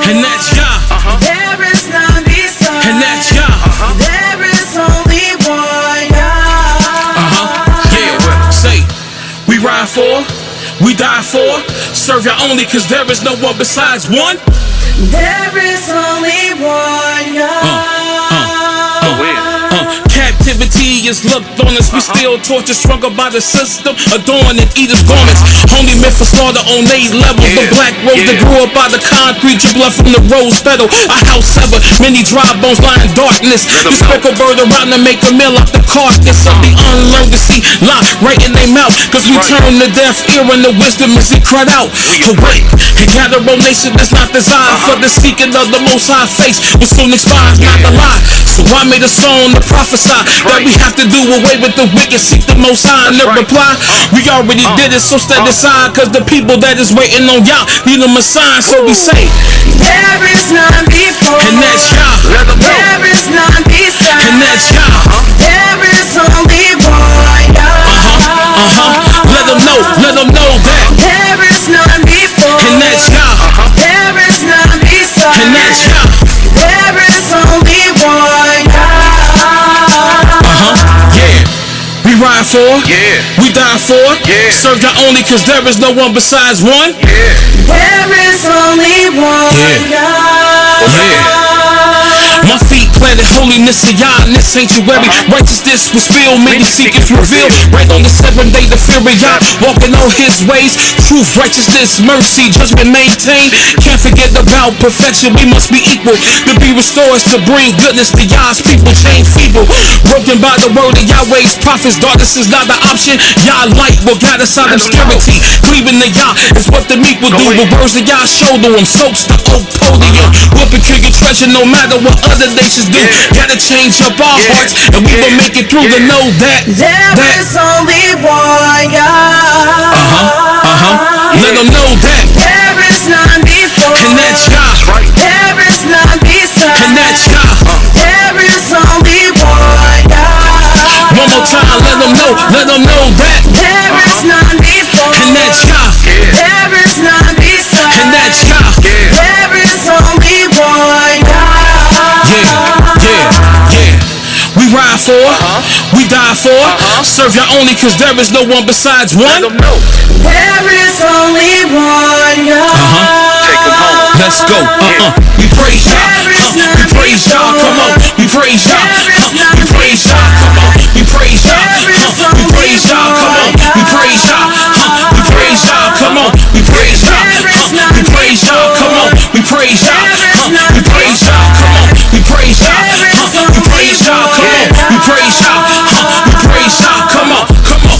And that's Yah. There is none beside. And that's Yah. There is only one Yah. Yeah, say, we ride for, we die for, serve Yah only cause there is no one besides one. There is only one Yah. Captivity is looked on us. We still tortured, struggled by the system, adorned in Edom's garments. Only meant for slaughter on 8 levels. The black rose that grew up by the concrete, your blood from the rose petal. A house severed, many dry bones lie in darkness. The speckled bird around to make a meal out the carcass of the unlearned to see lie right in their mouth. Cause we turn the deaf ear and the wisdom is it cried out. Awake and gather a nation that's not designed for the seeking of the most high face. Will soon expire, not the lie. So I made a song to prophesy that we have to do away with the wicked, seek the most high and the reply. We already did it, so stand aside, cause the people that is waiting on Yah need them a sign. So we say, there is none before. and that's Yah. There is none beside. And that's Yah. There is only one Yah. Let them know that. There is none before. And that's Yah. There is none beside. And that's Yah. There is only one Yah. Yeah. We ride for, we die for, serve Yah only cause there is no one besides one. There is only one Yah. My feet planted holiness of Yah in this sanctuary. Righteousness was filled, many seekers revealed. Right on the 7th day, the fear of Yah, walking on his ways. Truth, righteousness, mercy, judgment maintained. Can't forget about perfection, we must be equal. To be restored, to bring goodness to Yah's people. Chained feeble, broken by the word of Yahweh's prophets. Darkness is not the option. Yah light will guide us out of obscurity. Cleaving to Yah is what the meek will do. The words of Yah shoulder them, soaks the oak podium. We'll procure your treasure no matter what other nations do. Gotta change up our hearts, and we will make it through to know that there is only one Yah. Let them know that there is none before. And that's Yah. There is none beside. And that's Yah. There is only one Yah. One more time, let them know that there is none before. And that's Yah. There is none beside. And that's Yah. There is only one Yah. Yeah. We ride for, we die for, serve Yah only cause there is no one besides one. There is only one Yah. Let's go. We praise Yah. We praise Yah. Come on. We praise Yah. We praise Yah. Come on. We praise Yah. We praise Yah. Come on. We praise Yah. We praise Yah. Come on. We praise Yah. We praise Yah. Come on. We praise Yah. We praise Yah. Come on. We praise Yah. We praise Yah. Come on. We praise Yah. We praise Yah. Come on. Come on.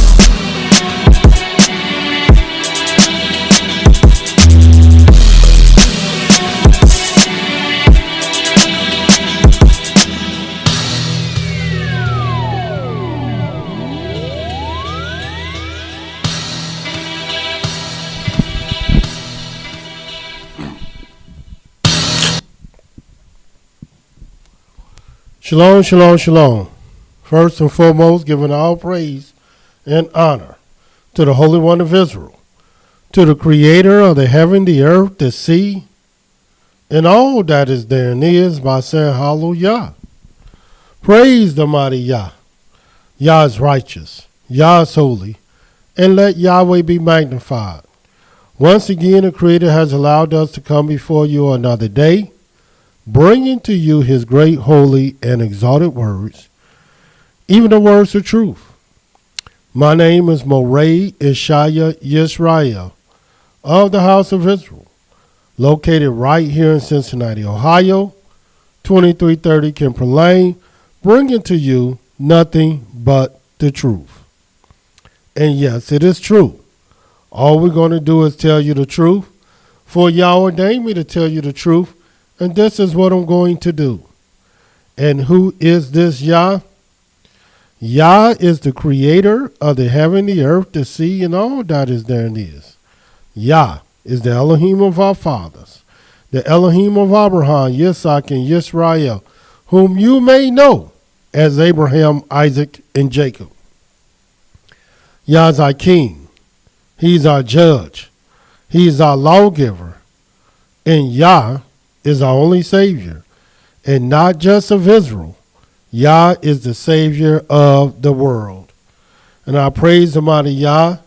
Shalom, shalom, shalom. First and foremost, giving all praise and honor to the Holy One of Israel, to the Creator of the heaven, the earth, the sea, and all that is therein is, by saying hallelujah. Praise the mighty Yah. Yah is righteous, Yah is holy, and let Yahweh be magnified. Once again, the Creator has allowed us to come before you another day, bringing to you his great, holy, and exalted words, even the words of truth. My name is Moreh Ishaya Yisrael of the House of Israel, located right here in Cincinnati, Ohio, 2330 Kemper Lane, bringing to you nothing but the truth. And yes, it is true. All we're going to do is tell you the truth, for Yah ordained me to tell you the truth, and this is what I'm going to do. And who is this Yah? Yah is the creator of the heaven, the earth, the sea, and all that is therein is. Yah is the Elohim of our fathers, the Elohim of Abraham, Yitzhak, and Yisrael, whom you may know as Abraham, Isaac, and Jacob. Yah is our king. He's our judge. He's our lawgiver. And Yah is our only Savior, and not just of Israel. Yah is the Savior of the world. And I praise the mighty Yah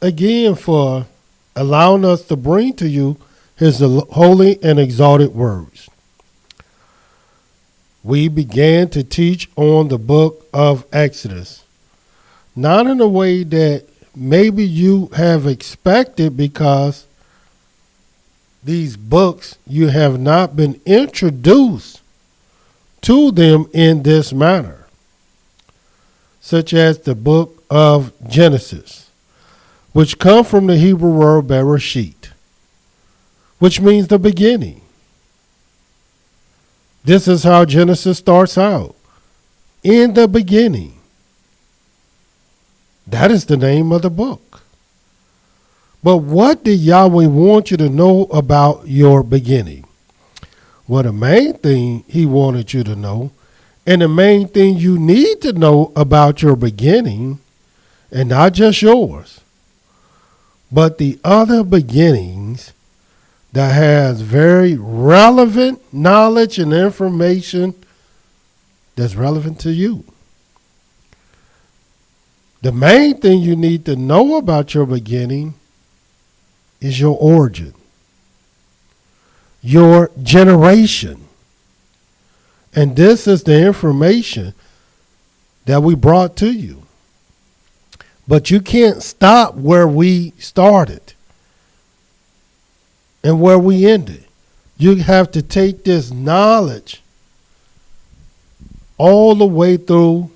again for allowing us to bring to you his holy and exalted words. We began to teach on the book of Exodus, not in a way that maybe you have expected, because these books, you have not been introduced to them in this manner, such as the book of Genesis, which come from the Hebrew word Bereshit, which means the beginning. This is how Genesis starts out. In the beginning. That is the name of the book. But what did Yahweh want you to know about your beginning? Well, the main thing he wanted you to know, and the main thing you need to know about your beginning, and not just yours, but the other beginnings that has very relevant knowledge and information that's relevant to you. The main thing you need to know about your beginning is your origin, your generation. And this is the information that we brought to you. But you can't stop where we started and where we ended. You have to take this knowledge all the way through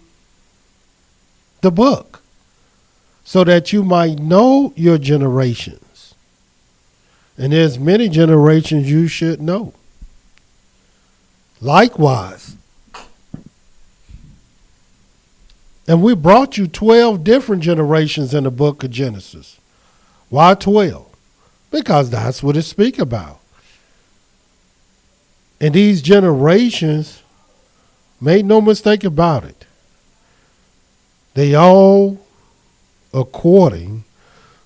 the book so that you might know your generations. And there's many generations you should know. Likewise. And we brought you 12 different generations in the book of Genesis. Why 12? Because that's what it speaks about. And these generations, made no mistake about it, they all according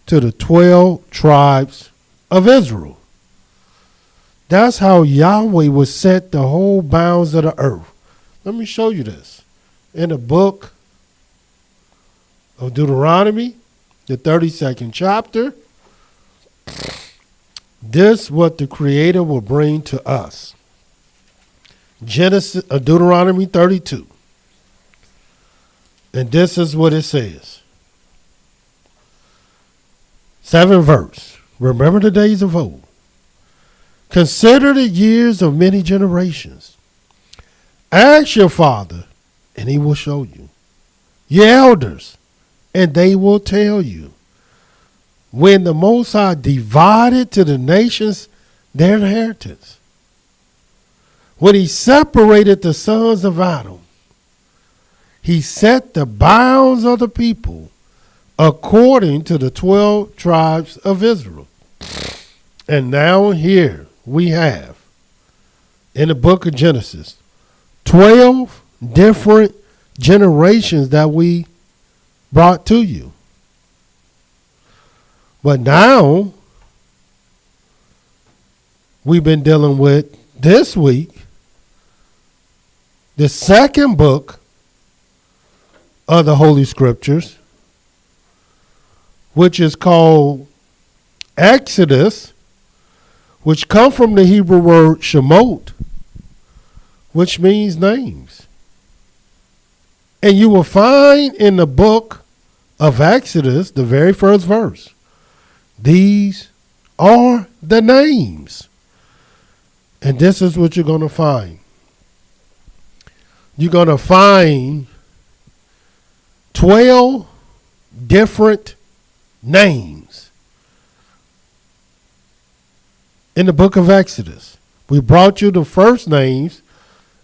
to the 12 tribes of Israel. That's how Yahweh would set the whole bounds of the earth. Let me show you this. In the book of Deuteronomy, the 32nd chapter, this what the Creator will bring to us. Deuteronomy 32. And this is what it says. 7th verse. Remember the days of old. Consider the years of many generations. Ask your father, and he will show you. Your elders, and they will tell you. When the Most High divided to the nations their inheritance. When he separated the sons of Adam, he set the bounds of the people according to the 12 tribes of Israel. And now here we have, in the book of Genesis, 12 different generations that we brought to you. But now, we've been dealing with, this week, the second book of the Holy Scriptures, which is called Exodus, which come from the Hebrew word Shemot, which means names. And you will find in the book of Exodus, the very first verse, these are the names. And this is what you're going to find. You're going to find 12 different names in the book of Exodus. We brought you the first names,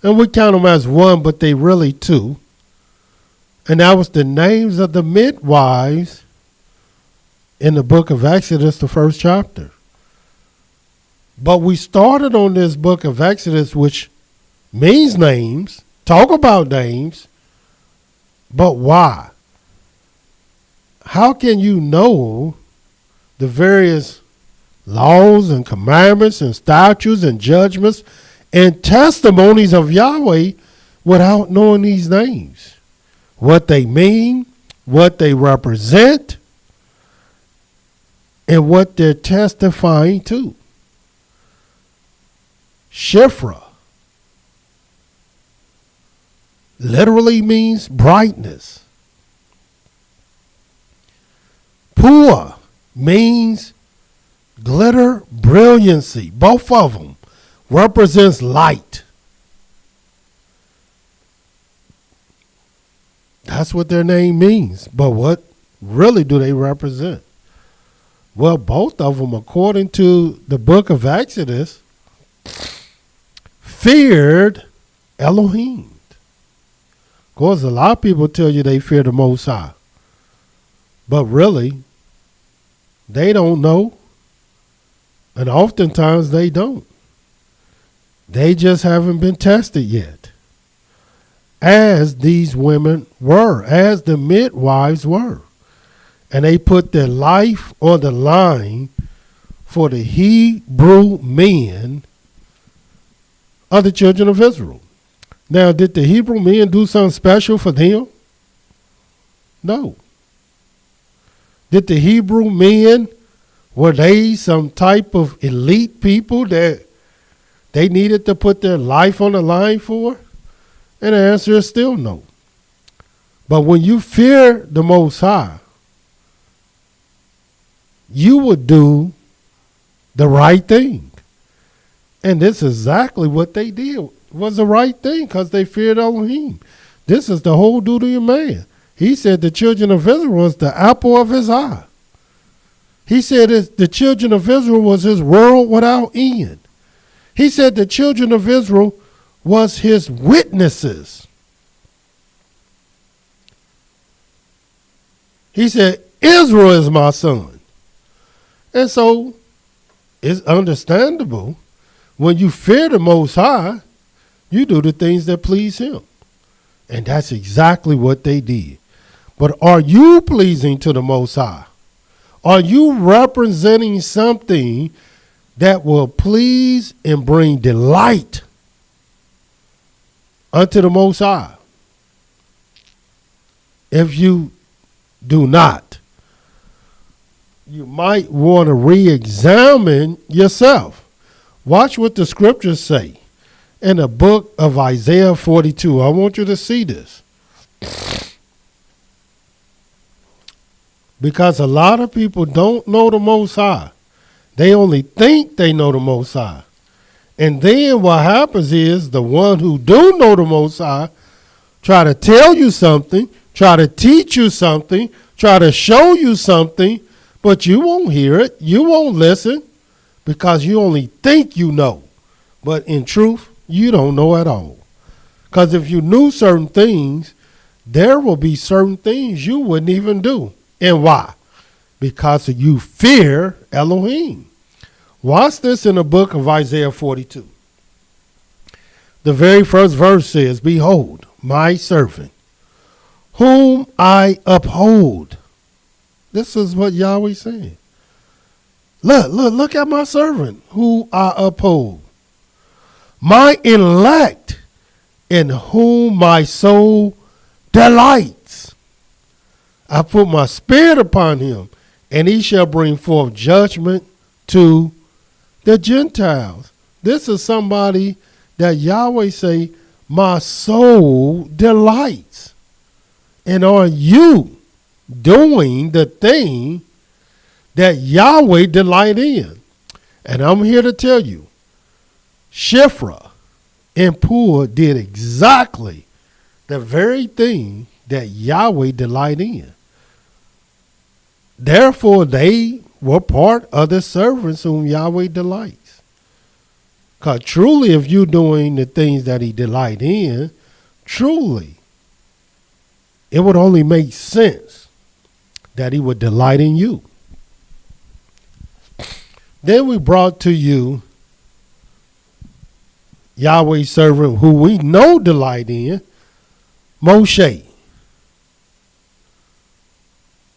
and we count them as one, but they really two. And that was the names of the midwives in the book of Exodus, the first chapter. But we started on this book of Exodus, which means names, talk about names, but why? How can you know the various laws and commandments and statutes and judgments and testimonies of Yahweh without knowing these names, what they mean, what they represent, and what they're testifying to. Shifra literally means brightness. Pua means glitter, brilliancy. Both of them represents light. That's what their name means. But what really do they represent? Well, both of them, according to the book of Exodus, feared Elohim. Of course, a lot of people tell you they fear the Most High. But really, they don't know. And oftentimes they don't. They just haven't been tested yet. As these women were, as the midwives were. And they put their life on the line for the Hebrew men of the children of Israel. Now, did the Hebrew men do something special for them? No. Did the Hebrew men, were they some type of elite people that they needed to put their life on the line for? And the answer is still no. But when you fear the Most High, you would do the right thing. And this is exactly what they did. Was the right thing because they feared Elohim. This is the whole duty of man. He said the children of Israel was the apple of his eye. He said the children of Israel was his world without end. He said the children of Israel was his witnesses. He said, Israel is my son. And so it's understandable when you fear the Most High, you do the things that please him. And that's exactly what they did. But are you pleasing to the Most High? Are you representing something that will please and bring delight unto the Most High? If you do not, you might want to re-examine yourself. Watch what the scriptures say in the book of Isaiah 42. I want you to see this. Because a lot of people don't know the Most High. They only think they know the Most High. And then what happens is the one who do know the Most High try to tell you something, try to teach you something, try to show you something, but you won't hear it. You won't listen because you only think you know. But in truth, you don't know at all. Because if you knew certain things, there will be certain things you wouldn't even do. And why? Because you fear Elohim. Watch this in the book of Isaiah 42. The very first verse says, Behold, my servant, whom I uphold. This is what Yahweh saying. Look at my servant, who I uphold. My elect, in whom my soul delights. I put my spirit upon him, and he shall bring forth judgment to the Gentiles. This is somebody that Yahweh say, my soul delights. And are you doing the thing that Yahweh delight in? And I'm here to tell you, Shifra and Pua did exactly the very thing that Yahweh delight in. Therefore, they were part of the servants whom Yahweh delights. Because truly, if you're doing the things that he delight in, truly, it would only make sense that he would delight in you. Then we brought to you Yahweh's servant who we know delight in, Moshe.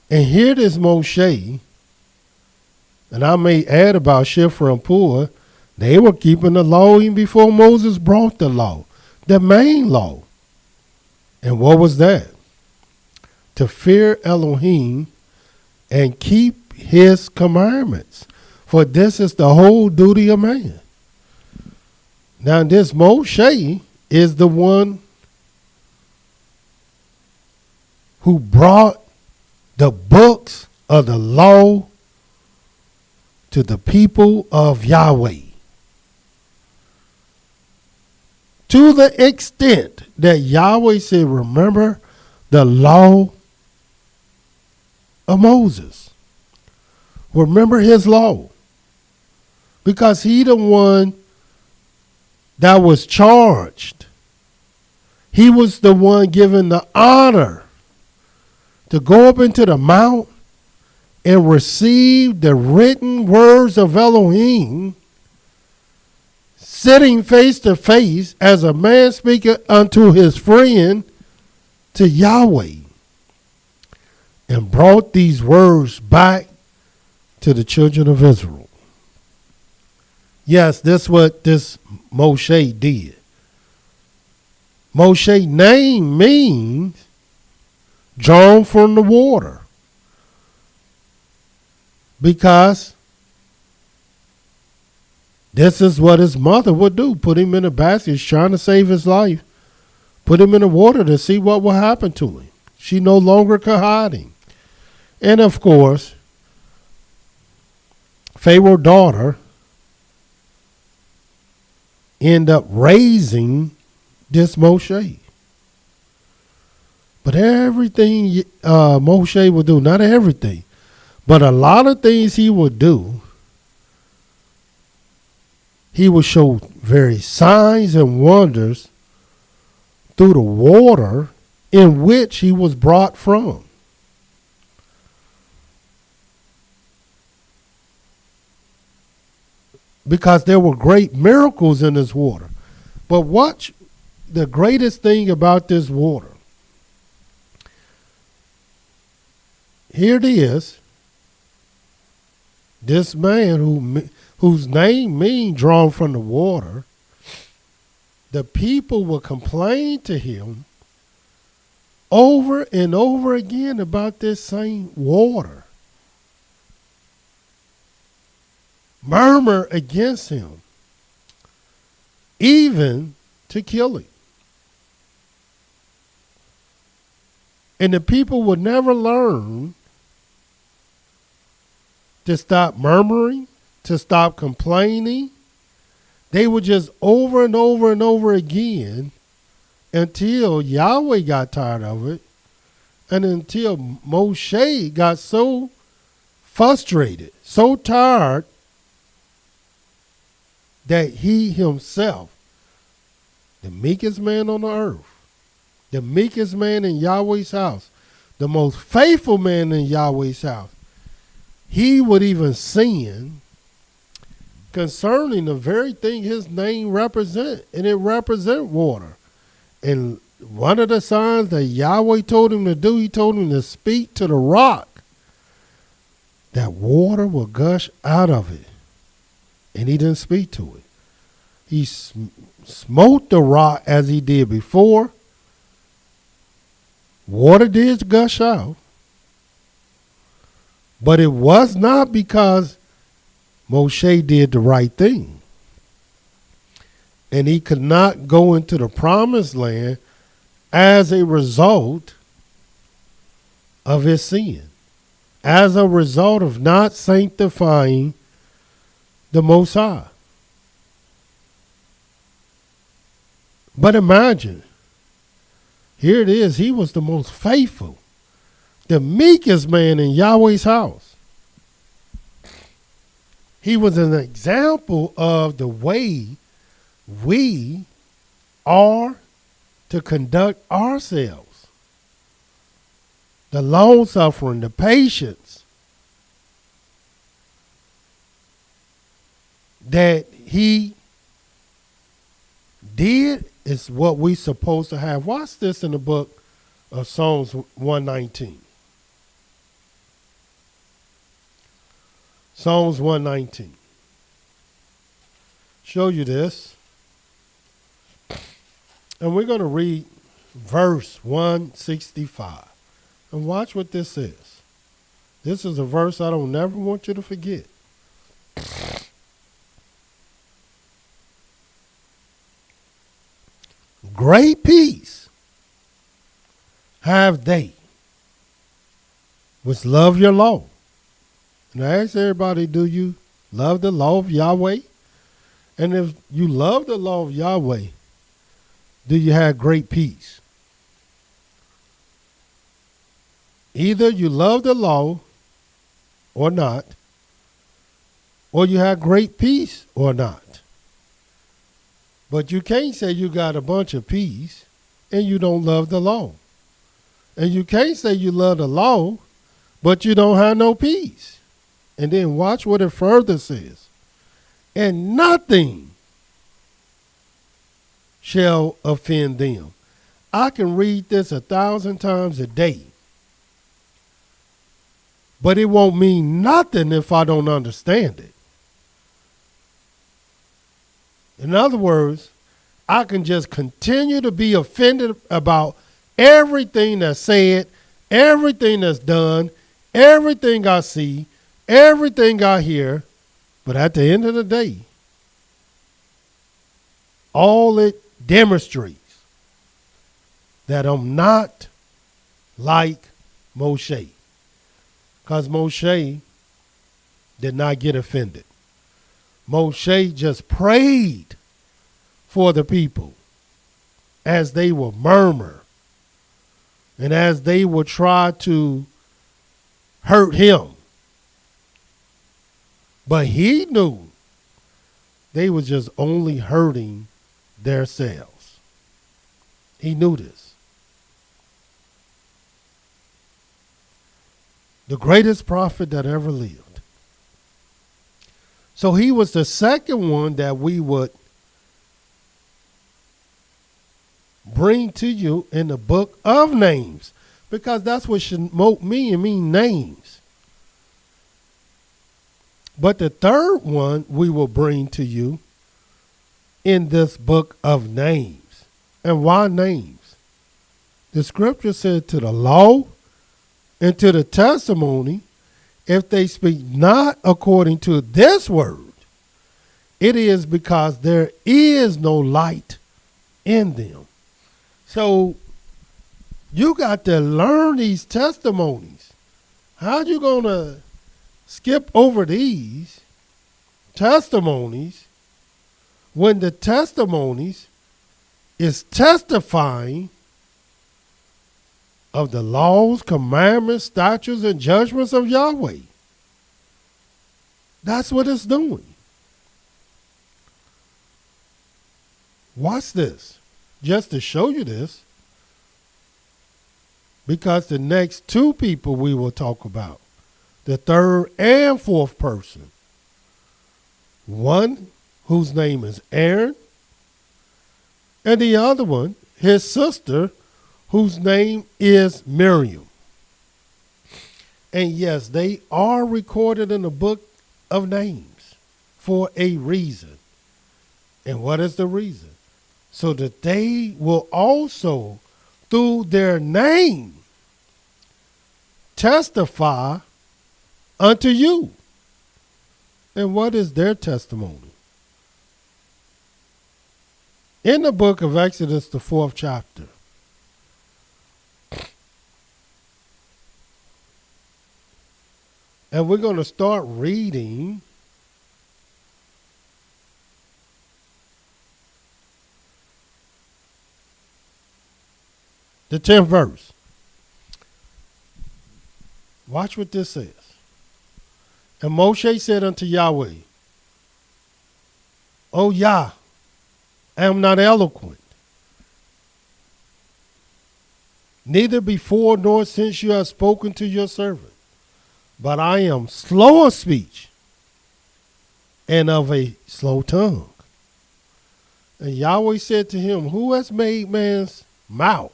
And here this Moshe, And I may add about Shiphrah and Puah, they were keeping the law even before Moses brought the law, the main law. And what was that? To fear Elohim and keep his commandments. For this is the whole duty of man. Now this Moshe is the one who brought the books of the law to the people of Yahweh. To the extent that Yahweh said, remember the law of Moses. Remember his law. Because he the one that was charged. He was the one given the honor to go up into the mount and receive the written words of Elohim, sitting face to face as a man speaketh unto his friend, to Yahweh, and brought these words back to the children of Israel. Yes, that's what this Moshe did. Moshe's name means drawn from the water, because this is what his mother would do. Put him in a basket. She's trying to save his life. Put him in the water to see what will happen to him. She no longer could hide him. And of course, Pharaoh's daughter ended up raising this Moshe. But everything Moshe would do, not everything, but a lot of things he would do, he would show various signs and wonders through the water in which he was brought from. Because there were great miracles in this water. But watch the greatest thing about this water. Here it is. This man whose name means drawn from the water, the people will complain to him over and over again about this same water. Murmur against him, even to kill him. And the people would never learn to stop murmuring, to stop complaining. They would just over and over and over again until Yahweh got tired of it, and until Moshe got so frustrated, so tired, that he himself, the meekest man on the earth, the meekest man in Yahweh's house, the most faithful man in Yahweh's house, he would even sin concerning the very thing his name represent, and it represent water. And one of the signs that Yahweh told him to do, he told him to speak to the rock, that water will gush out of it. And he didn't speak to it. He smote the rock as he did before. Water did gush out. But it was not because Moshe did the right thing. And he could not go into the promised land as a result of his sin, as a result of not sanctifying the Most High. But imagine, here it is, he was the most faithful, the meekest man in Yahweh's house. He was an example of the way we are to conduct ourselves. The long suffering, the patience that he did is what we supposed to have. Watch this in the book of Psalms 119. Psalms 119. Show you this. And we're going to read verse 165. And watch what this is. This is a verse I don't never want you to forget. Great peace have they which love your law. And I ask everybody, do you love the law of Yahweh? And if you love the law of Yahweh, do you have great peace? Either you love the law or not, or you have great peace or not. But you can't say you got a bunch of peace and you don't love the law. And you can't say you love the law, but you don't have no peace. And then watch what it further says. And nothing shall offend them. I can read this 1,000 times a day, but it won't mean nothing if I don't understand it. In other words, I can just continue to be offended about everything that's said, everything that's done, everything I see, everything I hear, but at the end of the day, all it demonstrates that I'm not like Moshe. Because Moshe did not get offended. Moshe just prayed for the people as they will murmur and as they will try to hurt him. But he knew they were just only hurting themselves. He knew this. The greatest prophet that ever lived. So he was the second one that we would bring to you in the book of names, because that's what Shemot mean names. But the third one we will bring to you in this book of names. And why names? The scripture said to the law and to the testimony, if they speak not according to this word, it is because there is no light in them. So you got to learn these testimonies. How you going to skip over these testimonies when the testimonies is testifying of the laws, commandments, statutes, and judgments of Yahweh? That's what it's doing. Watch this. Just to show you this, because the next two people we will talk about, the third and fourth person, one whose name is Aaron, and the other one, his sister, whose name is Miriam. And yes, they are recorded in the book of names for a reason. And what is the reason? So that they will also, through their name, testify unto you. And what is their testimony? In the book of Exodus, the 4th chapter, and we're going to start reading the 10th verse. Watch what this says. And Moshe said unto Yahweh, O Yah, I am not eloquent, neither before nor since you have spoken to your servant, but I am slow of speech and of a slow tongue. And Yahweh said to him, who has made man's mouth?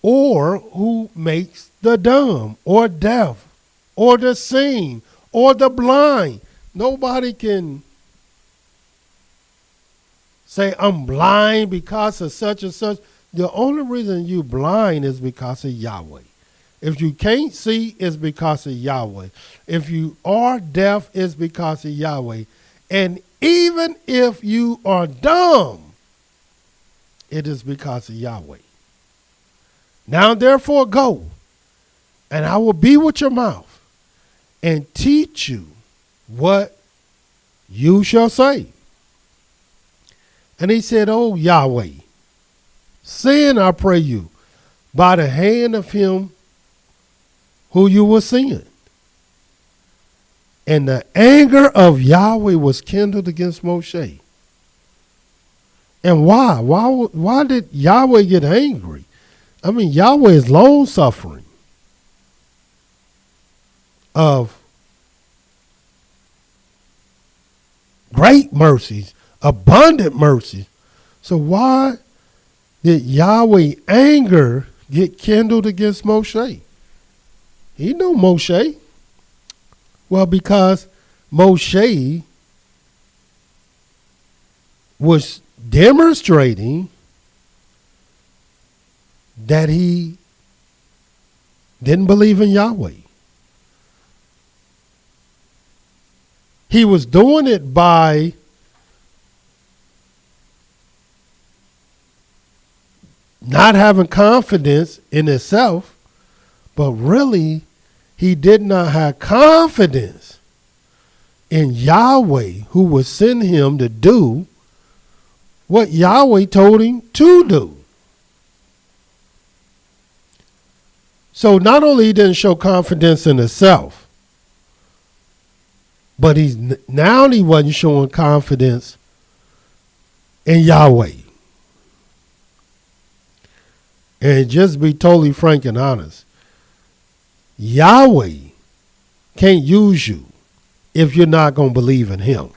Or who makes the dumb or deaf or the seen or the blind. Nobody can say, I'm blind because of such and such. The only reason you blind is because of Yahweh. If you can't see, it's because of Yahweh. If you are deaf, it's because of Yahweh. And even if you are dumb, it is because of Yahweh. Now therefore go, and I will be with your mouth and teach you what you shall say. And he said, Oh Yahweh, send, I pray you, by the hand of him who you will send. And the anger of Yahweh was kindled against Moshe. And why? Why did Yahweh get angry? I mean, Yahweh is long suffering, of great mercies, abundant mercy. So why did Yahweh anger get kindled against Moshe? He knew Moshe. Well, because Moshe was demonstrating that he didn't believe in Yahweh. He was doing it by not having confidence in himself, but really he did not have confidence in Yahweh, who would send him to do what Yahweh told him to do. So not only he didn't show confidence in himself, but he wasn't showing confidence in Yahweh. And just be totally frank and honest, Yahweh can't use you if you're not going to believe in him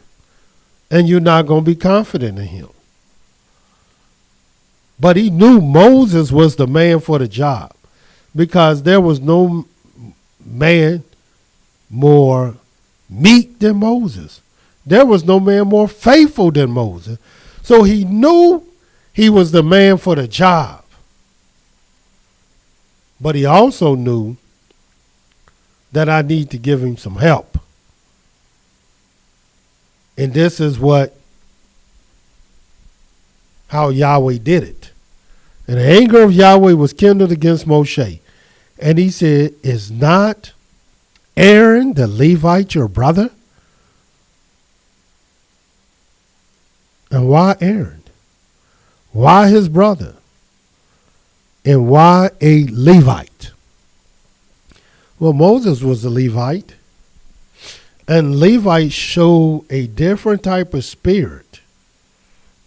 and you're not going to be confident in him. But he knew Moses was the man for the job, because there was no man more meek than Moses. There was no man more faithful than Moses. So he knew he was the man for the job. But he also knew that I need to give him some help. And this is how Yahweh did it. And the anger of Yahweh was kindled against Moshe. And he said, Is not Aaron the Levite your brother? And why Aaron? Why his brother? And why a Levite? Well, Moses was a Levite. And Levites show a different type of spirit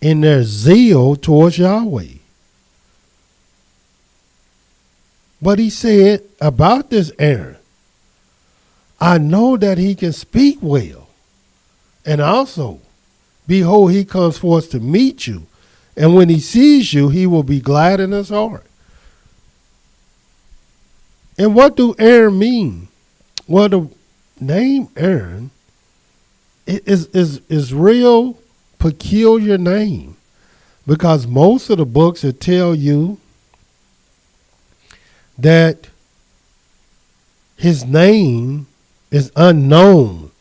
in their zeal towards Yahweh. But he said about this Aaron, I know that he can speak well. And also, behold, he comes forth to meet you. And when he sees you, he will be glad in his heart. And what do Aaron mean? Well, the name Aaron is real peculiar name, because most of the books will tell you that his name is unknown.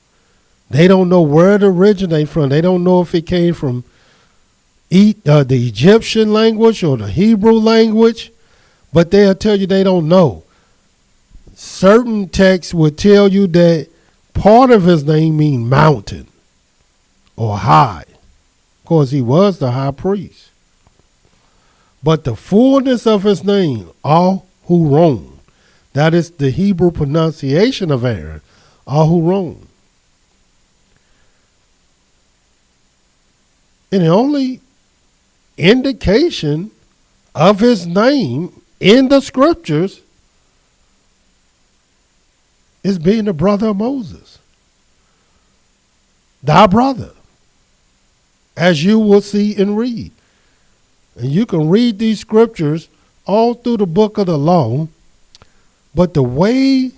They don't know where it originated from. They don't know if it came from the Egyptian language or the Hebrew language, but they'll tell you they don't know. Certain texts would tell you that part of his name means mountain or high. Of course, he was the high priest. But the fullness of his name, Ahuron, that is the Hebrew pronunciation of Aaron, Ahuron. And the only indication of his name in the scriptures is being the brother of Moses. Thy brother, as you will see and read. And you can read these scriptures all through the book of the law, but the way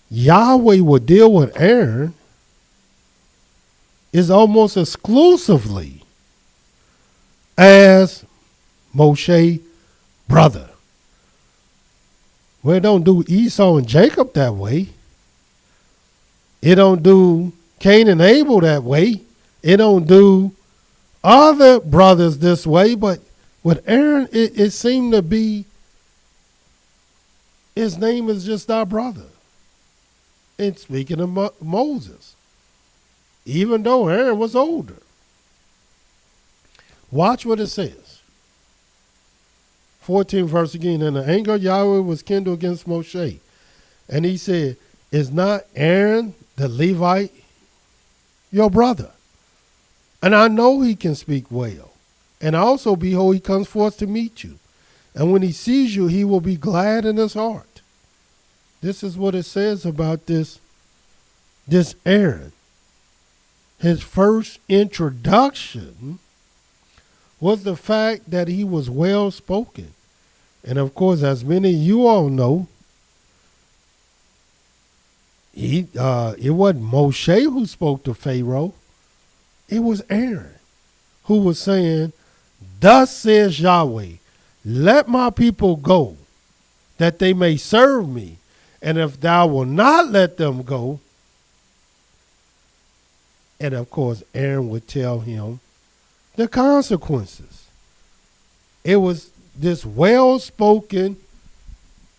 Yahweh would deal with Aaron is almost exclusively as Moshe's brother. Well, it don't do Esau and Jacob that way. It don't do Cain and Abel that way. It don't do other brothers this way. But with Aaron, it seemed to be his name is just our brother. And speaking of Moses, even though Aaron was older. Watch what it says. 14th verse again. And the anger of Yahweh was kindled against Moshe. And he said, is not Aaron the Levite your brother? And I know he can speak well. And also, behold, he comes forth to meet you. And when he sees you, he will be glad in his heart. This is what it says about this Aaron. His first introduction was the fact that he was well spoken. And of course, as many of you all know, it wasn't Moshe who spoke to Pharaoh. It was Aaron who was saying, thus says Yahweh, let my people go, that they may serve me. And if thou wilt not let them go, and of course, Aaron would tell him the consequences. It was this well-spoken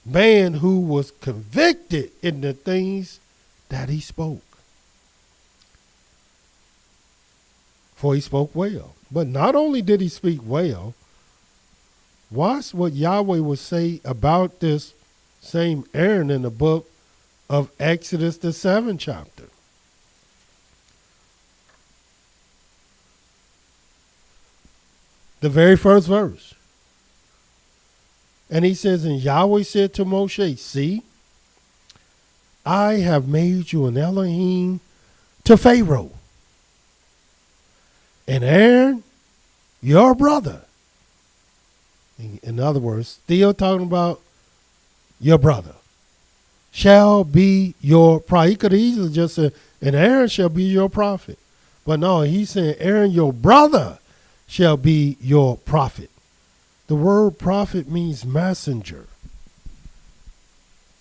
man who was convicted in the things that he spoke. For he spoke well. But not only did he speak well, watch what Yahweh would say about this same Aaron in the book of Exodus, the 7th chapter. The very first verse. And he says, and Yahweh said to Moshe, see, I have made you an Elohim to Pharaoh. And Aaron, your brother. In other words, still talking about your brother. Shall be your prophet. He could have easily just said, and Aaron shall be your prophet. But no, he's saying, Aaron, your brother, shall be your prophet. The word prophet means messenger.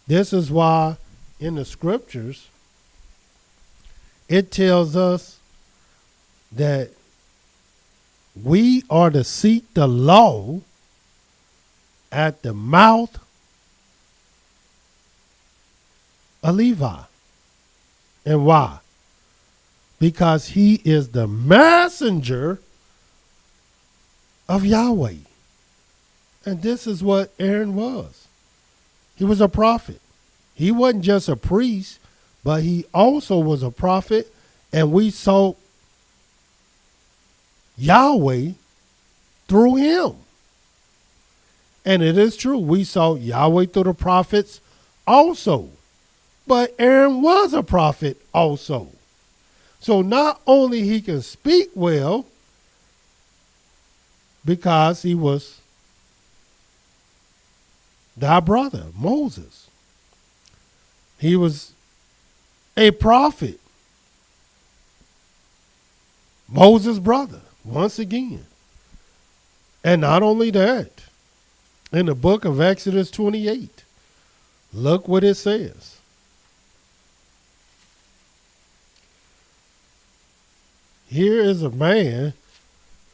This is why in the scriptures, it tells us that we are to seek the law at the mouth of Levi. And why? Because he is the messenger of Yahweh. And this is what Aaron was. He was a prophet. He wasn't just a priest, but he also was a prophet. And we saw Yahweh through him. And it is true. We saw Yahweh through the prophets also. But Aaron was a prophet also. So not only he can speak well, because he was thy brother, Moses. He was a prophet. Moses' brother, once again. And not only that, in the book of Exodus 28, look what it says. Here is a man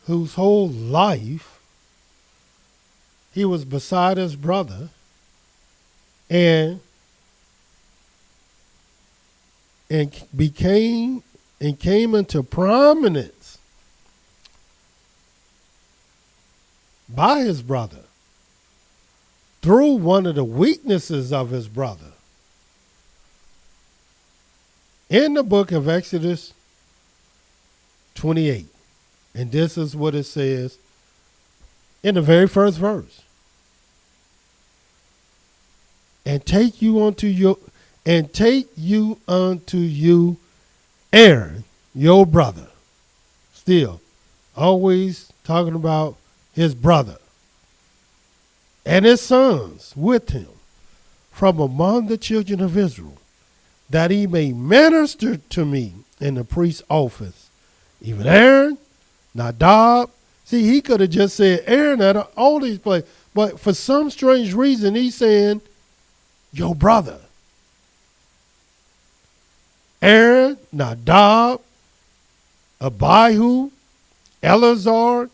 whose whole life he was beside his brother and came into prominence by his brother through one of the weaknesses of his brother. In the book of Exodus 28. And this is what it says in the very first verse. And take you unto you Aaron, your brother. Still, always talking about his brother. And his sons with him from among the children of Israel. that he may minister to me in the priest's office. Even Aaron, Nadab. See, he could have just said Aaron at all these places. But for some strange reason, he's saying, your brother. Aaron, Nadab, Abihu, Eleazar,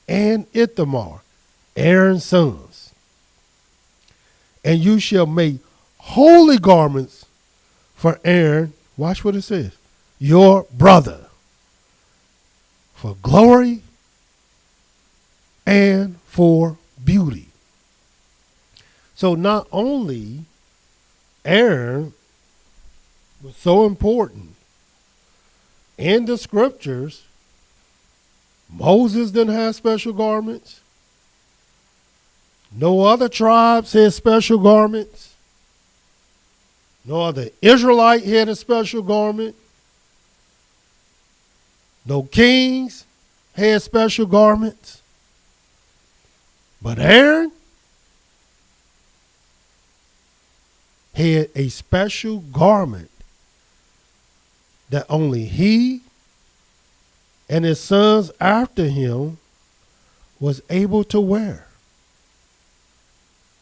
and Ithamar, Aaron's sons. And you shall make holy garments for Aaron. Watch what it says. Your brother. For glory and for beauty. So not only Aaron was so important in the scriptures, Moses didn't have special garments. No other tribes had special garments. No other Israelite had a special garment. No kings had special garments. But Aaron had a special garment that only he and his sons after him was able to wear.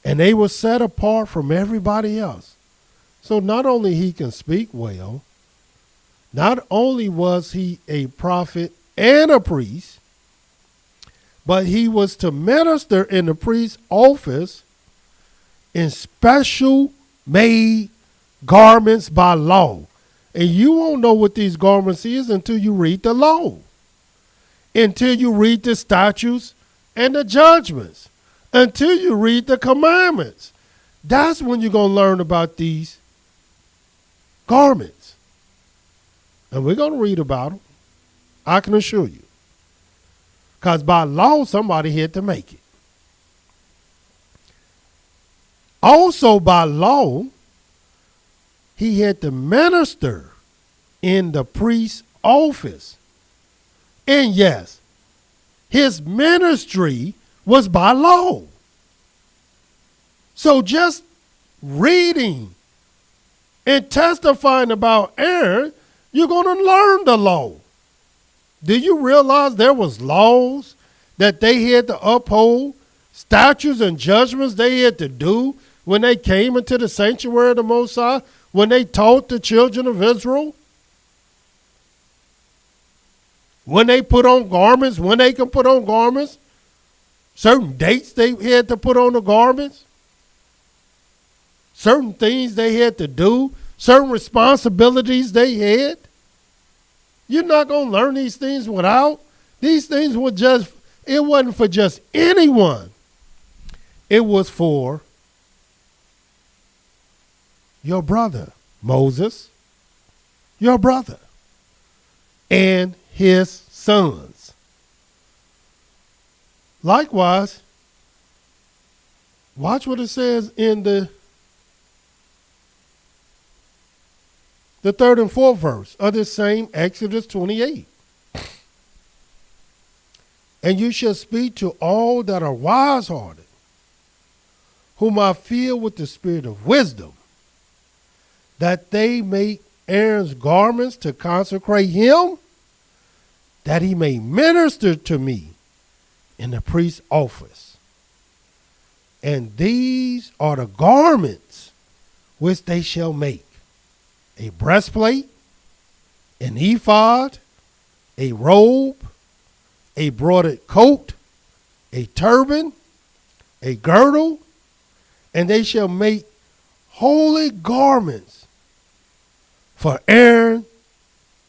And they were set apart from everybody else. So not only he can speak well, not only was he a prophet and a priest, but he was to minister in the priest's office in special made garments by law. And you won't know what these garments is until you read the law, until you read the statutes and the judgments, until you read the commandments. That's when you're going to learn about these garments. And we're going to read about them. I can assure you. Because by law, somebody had to make it. Also by law, he had to minister in the priest's office. And yes, his ministry was by law. So just reading and testifying about Aaron, you're going to learn the law. Do you realize there was laws that they had to uphold, statutes and judgments they had to do when they came into the sanctuary of the Most High, when they taught the children of Israel? When they put on garments, when they can put on garments, certain dates they had to put on the garments, certain things they had to do, certain responsibilities they had. You're not going to learn these things without. These things were just, it wasn't for just anyone. It was for your brother, Moses, your brother, and his sons. Likewise, watch what it says in the 3rd and 4th verse of this same Exodus 28. And you shall speak to all that are wise-hearted, whom I fill with the spirit of wisdom, that they make Aaron's garments to consecrate him, that he may minister to me in the priest's office. And these are the garments which they shall make: a breastplate, an ephod, a robe, a broidered coat, a turban, a girdle, and they shall make holy garments for Aaron,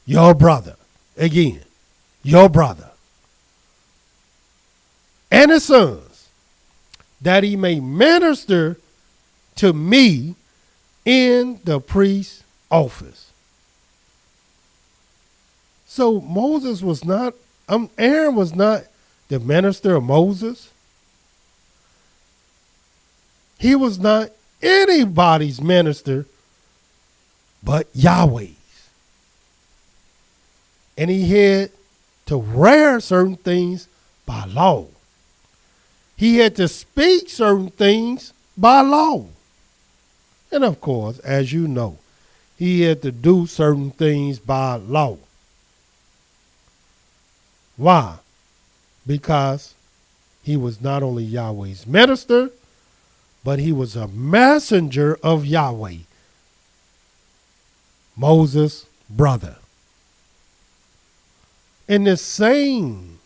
your brother. Again, your brother. And his sons, that he may minister to me in the priest's office. So Moses was not, Aaron was not the minister of Moses. He was not anybody's minister but Yahweh's. And he had to wear certain things by law. He had to speak certain things by law. And of course, as you know, he had to do certain things by law. Why? Because he was not only Yahweh's minister, but he was a messenger of Yahweh, Moses' brother. In this same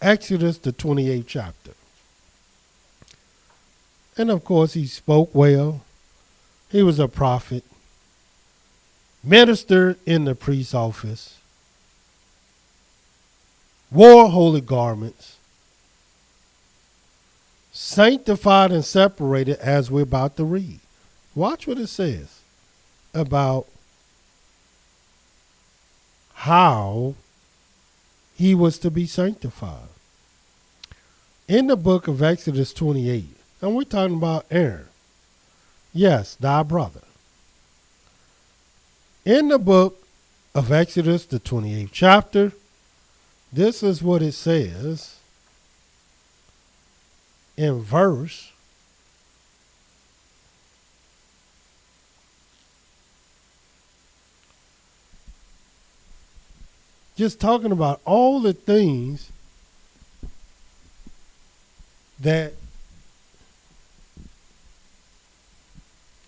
Exodus, the 28th chapter. And of course, he spoke well. He was a prophet, ministered in the priest's office, wore holy garments, sanctified and separated, as we're about to read. Watch what it says about how he was to be sanctified. In the book of Exodus 28, and we're talking about Aaron. Yes, thy brother. In the book of Exodus, the 28th chapter, this is what it says in verse 1. Just talking about all the things that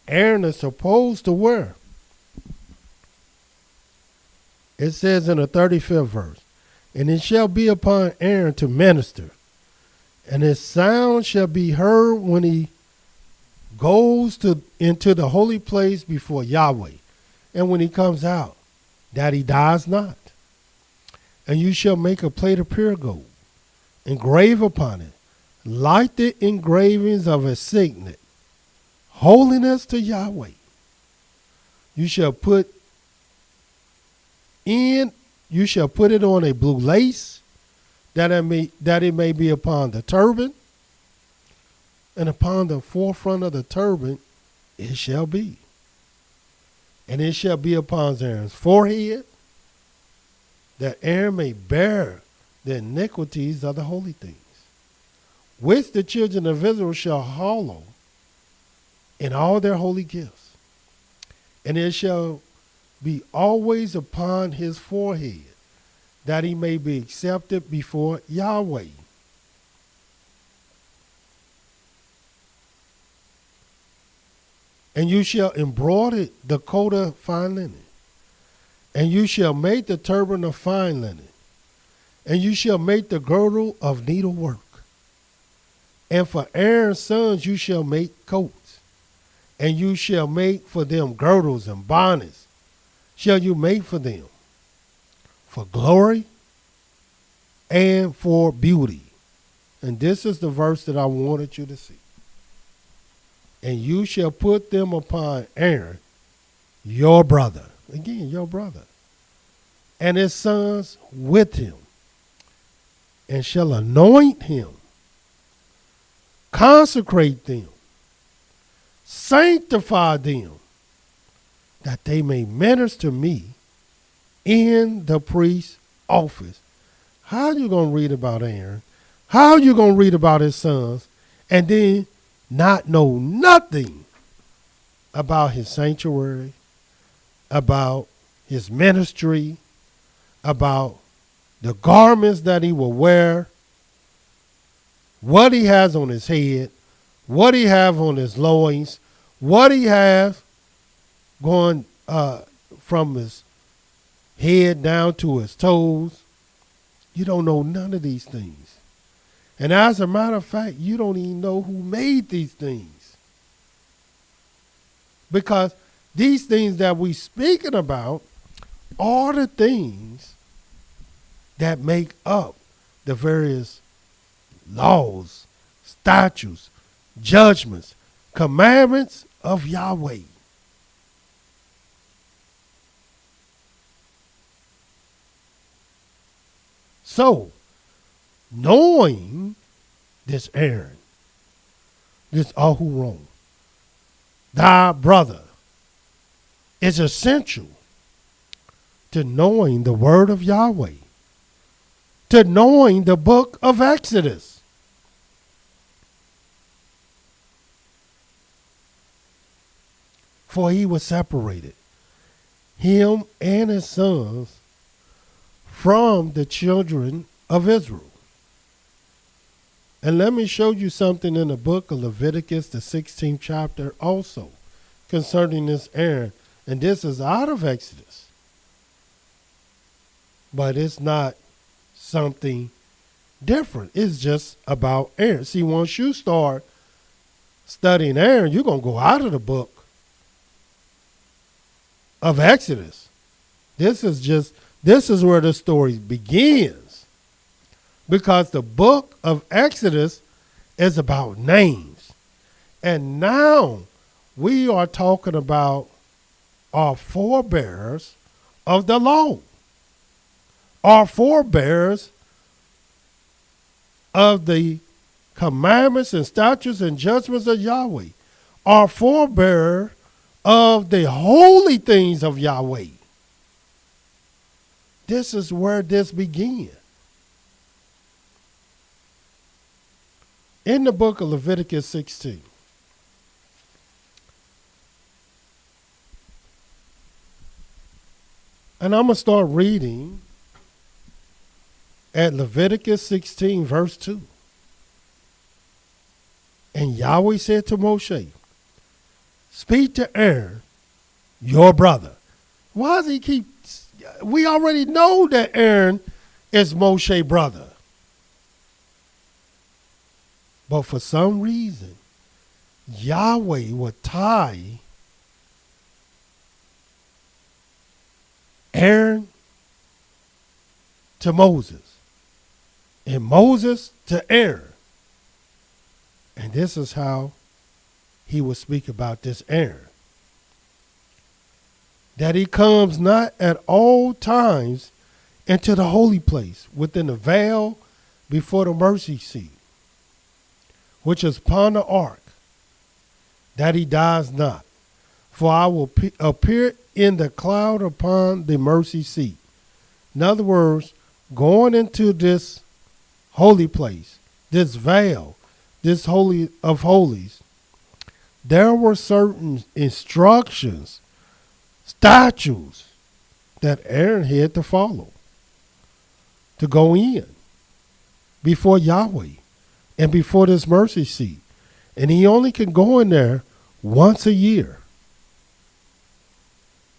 Aaron is supposed to wear. It says in the 35th verse, and it shall be upon Aaron to minister, and his sound shall be heard when he goes into the holy place before Yahweh, and when he comes out, that he dies not. And you shall make a plate of pure gold, engrave upon it, like the engravings of a signet, holiness to Yahweh. You shall put it on a blue lace, that it may be upon the turban, and upon the forefront of the turban it shall be. And it shall be upon Aaron's forehead, that Aaron may bear the iniquities of the holy things, which the children of Israel shall hallow in all their holy gifts. And it shall be always upon his forehead, that he may be accepted before Yahweh. And you shall embroider the coat of fine linen, and you shall make the turban of fine linen, and you shall make the girdle of needlework. And for Aaron's sons you shall make coats, and you shall make for them girdles and bonnets, shall you make for them, for glory and for beauty. And this is the verse that I wanted you to see. And you shall put them upon Aaron, your brother. Again, your brother. And his sons with him, and shall anoint him, consecrate them, sanctify them, that they may minister me in the priest's office. How are you going to read about Aaron? How are you going to read about his sons and then not know nothing about his sanctuary, about his ministry, about the garments that he will wear, what he has on his head, what he have on his loins, what he has going from his head down to his toes? You don't know none of these things. And as a matter of fact, you don't even know who made these things. Because these things that we're speaking about are the things that make up the various laws, statutes, judgments, commandments of Yahweh. So, knowing this Aaron, this Ahuron, thy brother, is essential to knowing the word of Yahweh, to knowing the book of Exodus. For he was separated. him and his sons from the children of Israel. And let me show you something in the book of Leviticus, the 16th chapter, also concerning this Aaron. And this is out of Exodus. But it's not something different. It's just about Aaron. See, once you start studying Aaron, you're going to go out of the book of Exodus. This is where the story begins. Because the book of Exodus is about names. And now we are talking about our forebears of the law. Our forebears of the commandments and statutes and judgments of Yahweh. Our forebear of the holy things of Yahweh. This is where this began. In the book of Leviticus 16. And I'm going to start reading at Leviticus 16, verse 2. And Yahweh said to Moshe, speak to Aaron, your brother. Why does he keep... We already know that Aaron is Moshe's brother. But for some reason, Yahweh would tie Aaron to Moses and Moses to Aaron. And this is how he would speak about this Aaron. That he comes not at all times into the holy place within the veil before the mercy seat, which is upon the ark, that he dies not. For I will appear in the cloud upon the mercy seat. In other words, going into this holy place, this veil, this holy of holies, there were certain instructions, statutes that Aaron had to follow to go in before Yahweh and before this mercy seat. And he only can go in there once a year.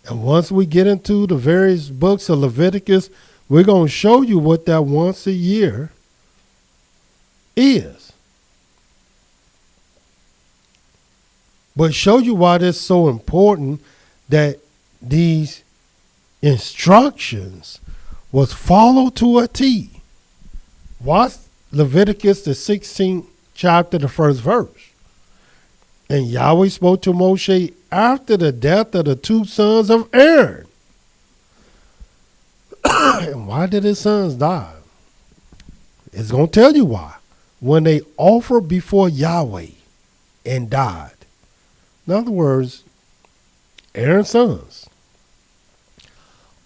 And once we get into the various books of Leviticus, we're going to show you what that once a year is. But show you why it's so important that these instructions was followed to a T. Watch Leviticus, the 16th chapter, the first verse. And Yahweh spoke to Moshe after the death of the two sons of Aaron. And why did his sons die? It's going to tell you why. When they offered before Yahweh and died. In other words, Aaron's sons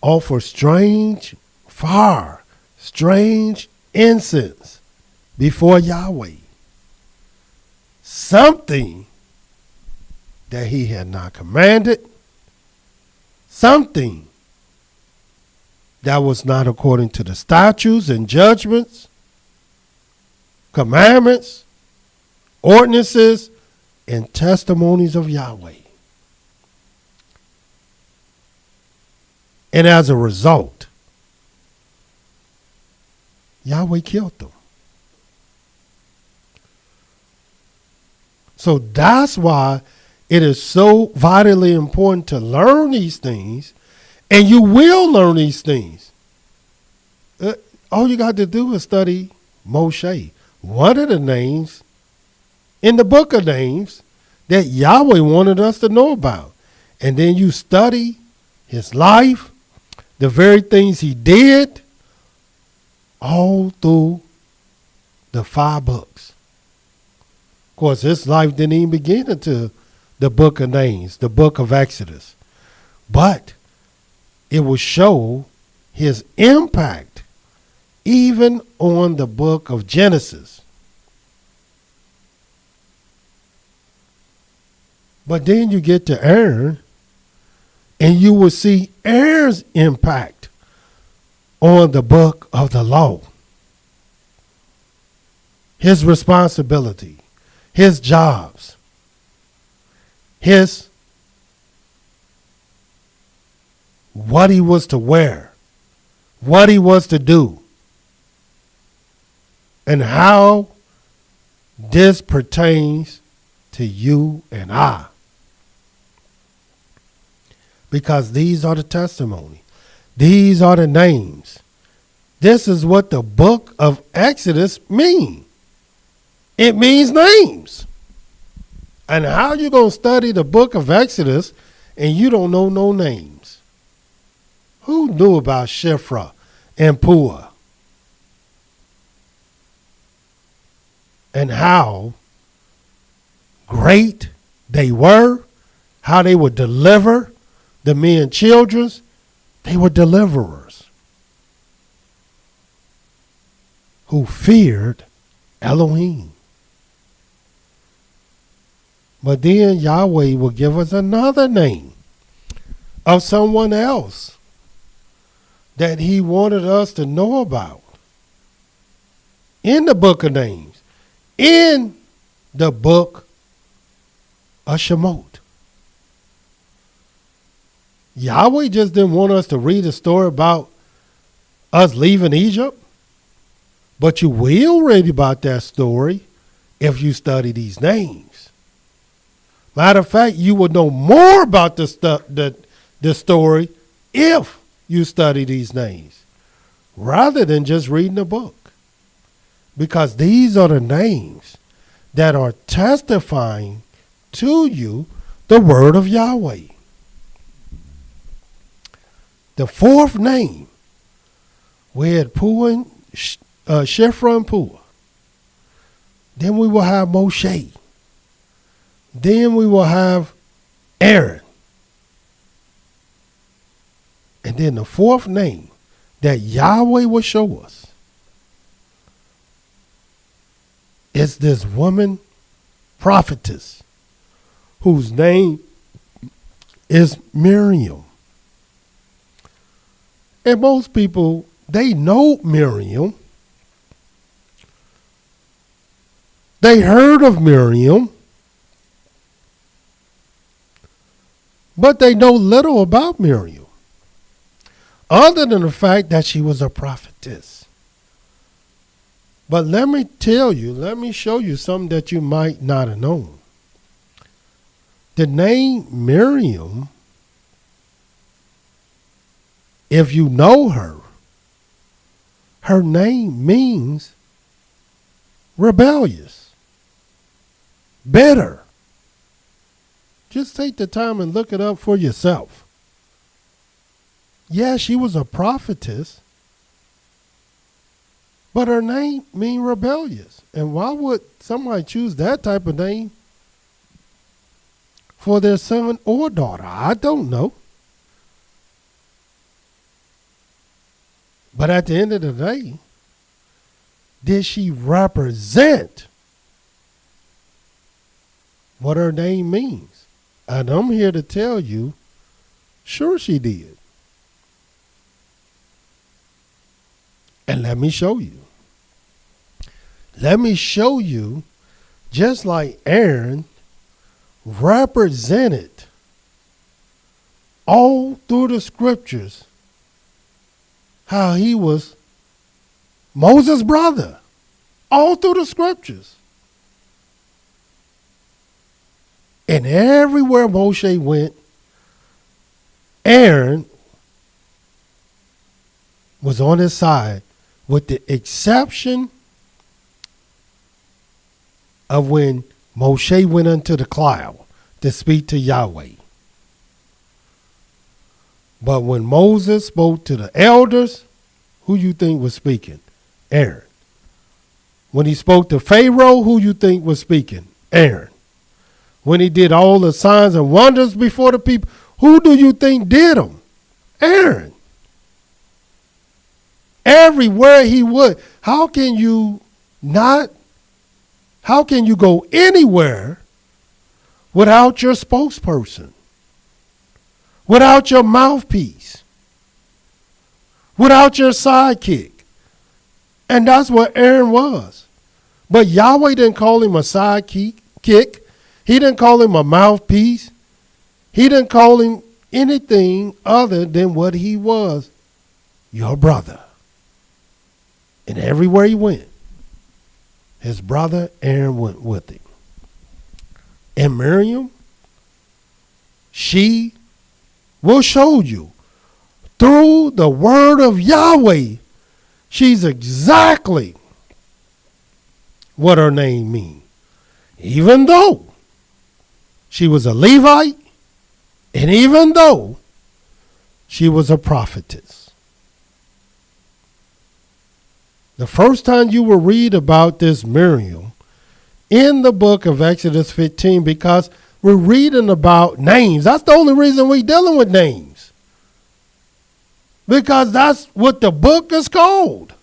offer strange fire, strange incense before Yahweh. Something that he had not commanded, something that was not according to the statutes and judgments, commandments, ordinances, and testimonies of Yahweh. And as a result, Yahweh killed them. So that's why it is so vitally important to learn these things, and you will learn these things. All you got to do is study Moshe. One of the names in the book of names that Yahweh wanted us to know about. And then you study his life, the very things he did, all through the 5 books. Of course, his life didn't even begin until the book of names, the book of Exodus. But it will show his impact even on the book of Genesis. But then you get to Aaron, And you will see Aaron's impact on the book of the law. His responsibility, his jobs, his what he was to wear, what he was to do, and how this pertains to you and I. Because these are the testimony. These are the names. This is what the book of Exodus means. It means names. And how you going to study the book of Exodus and you don't know no names? Who knew about Shiphrah and Puah? And how great they were, how they would deliver the men and children. They were deliverers who feared Elohim. But then Yahweh will give us another name of someone else that he wanted us to know about in the book of names, in the book of Shemot. Yahweh just didn't want us to read a story about us leaving Egypt, but you will read about that story if you study these names. Matter of fact, you will know more about the story if you study these names, rather than just reading the book. Because these are the names that are testifying to you the word of Yahweh. The fourth name, we had Puah, Shiphrah and Puah. Then we will have Moshe. Then we will have Aaron. And then the fourth name that Yahweh will show us is this woman prophetess whose name is Miriam. And most people, they know Miriam. They heard of Miriam, but they know little about Miriam, other than the fact that she was a prophetess. But let me show you something that you might not have known. The name Miriam, if you know her, her name means rebellious, bitter. Just take the time and look it up for yourself. Yeah, she was a prophetess, but her name means rebellious. And why would somebody choose that type of name for their son or daughter? I don't know. But at the end of the day, did she represent what her name means? And I'm here to tell you, sure she did. And let me show you. Let me show you, just like Aaron represented all through the scriptures, how he was Moses' brother, all through the scriptures. And everywhere Moshe went, Aaron was on his side, with the exception of when Moshe went into the cloud to speak to Yahweh. But when Moses spoke to the elders, who you think was speaking? Aaron. When he spoke to Pharaoh, who you think was speaking? Aaron. When he did all the signs and wonders before the people, who do you think did them? Aaron. Everywhere he would. How can you go anywhere without your spokesperson? without your mouthpiece, without your sidekick. And that's what Aaron was. But Yahweh didn't call him a sidekick. He didn't call him a mouthpiece. He didn't call him anything other than what he was, your brother. And everywhere he went, his brother Aaron went with him. And Miriam, she will show you through the word of Yahweh, she's exactly what her name means. Even though she was a Levite, and even though she was a prophetess. The first time you will read about this Miriam in the book of Exodus 15, because we're reading about names. That's the only reason we're dealing with names. Because that's what the book is called,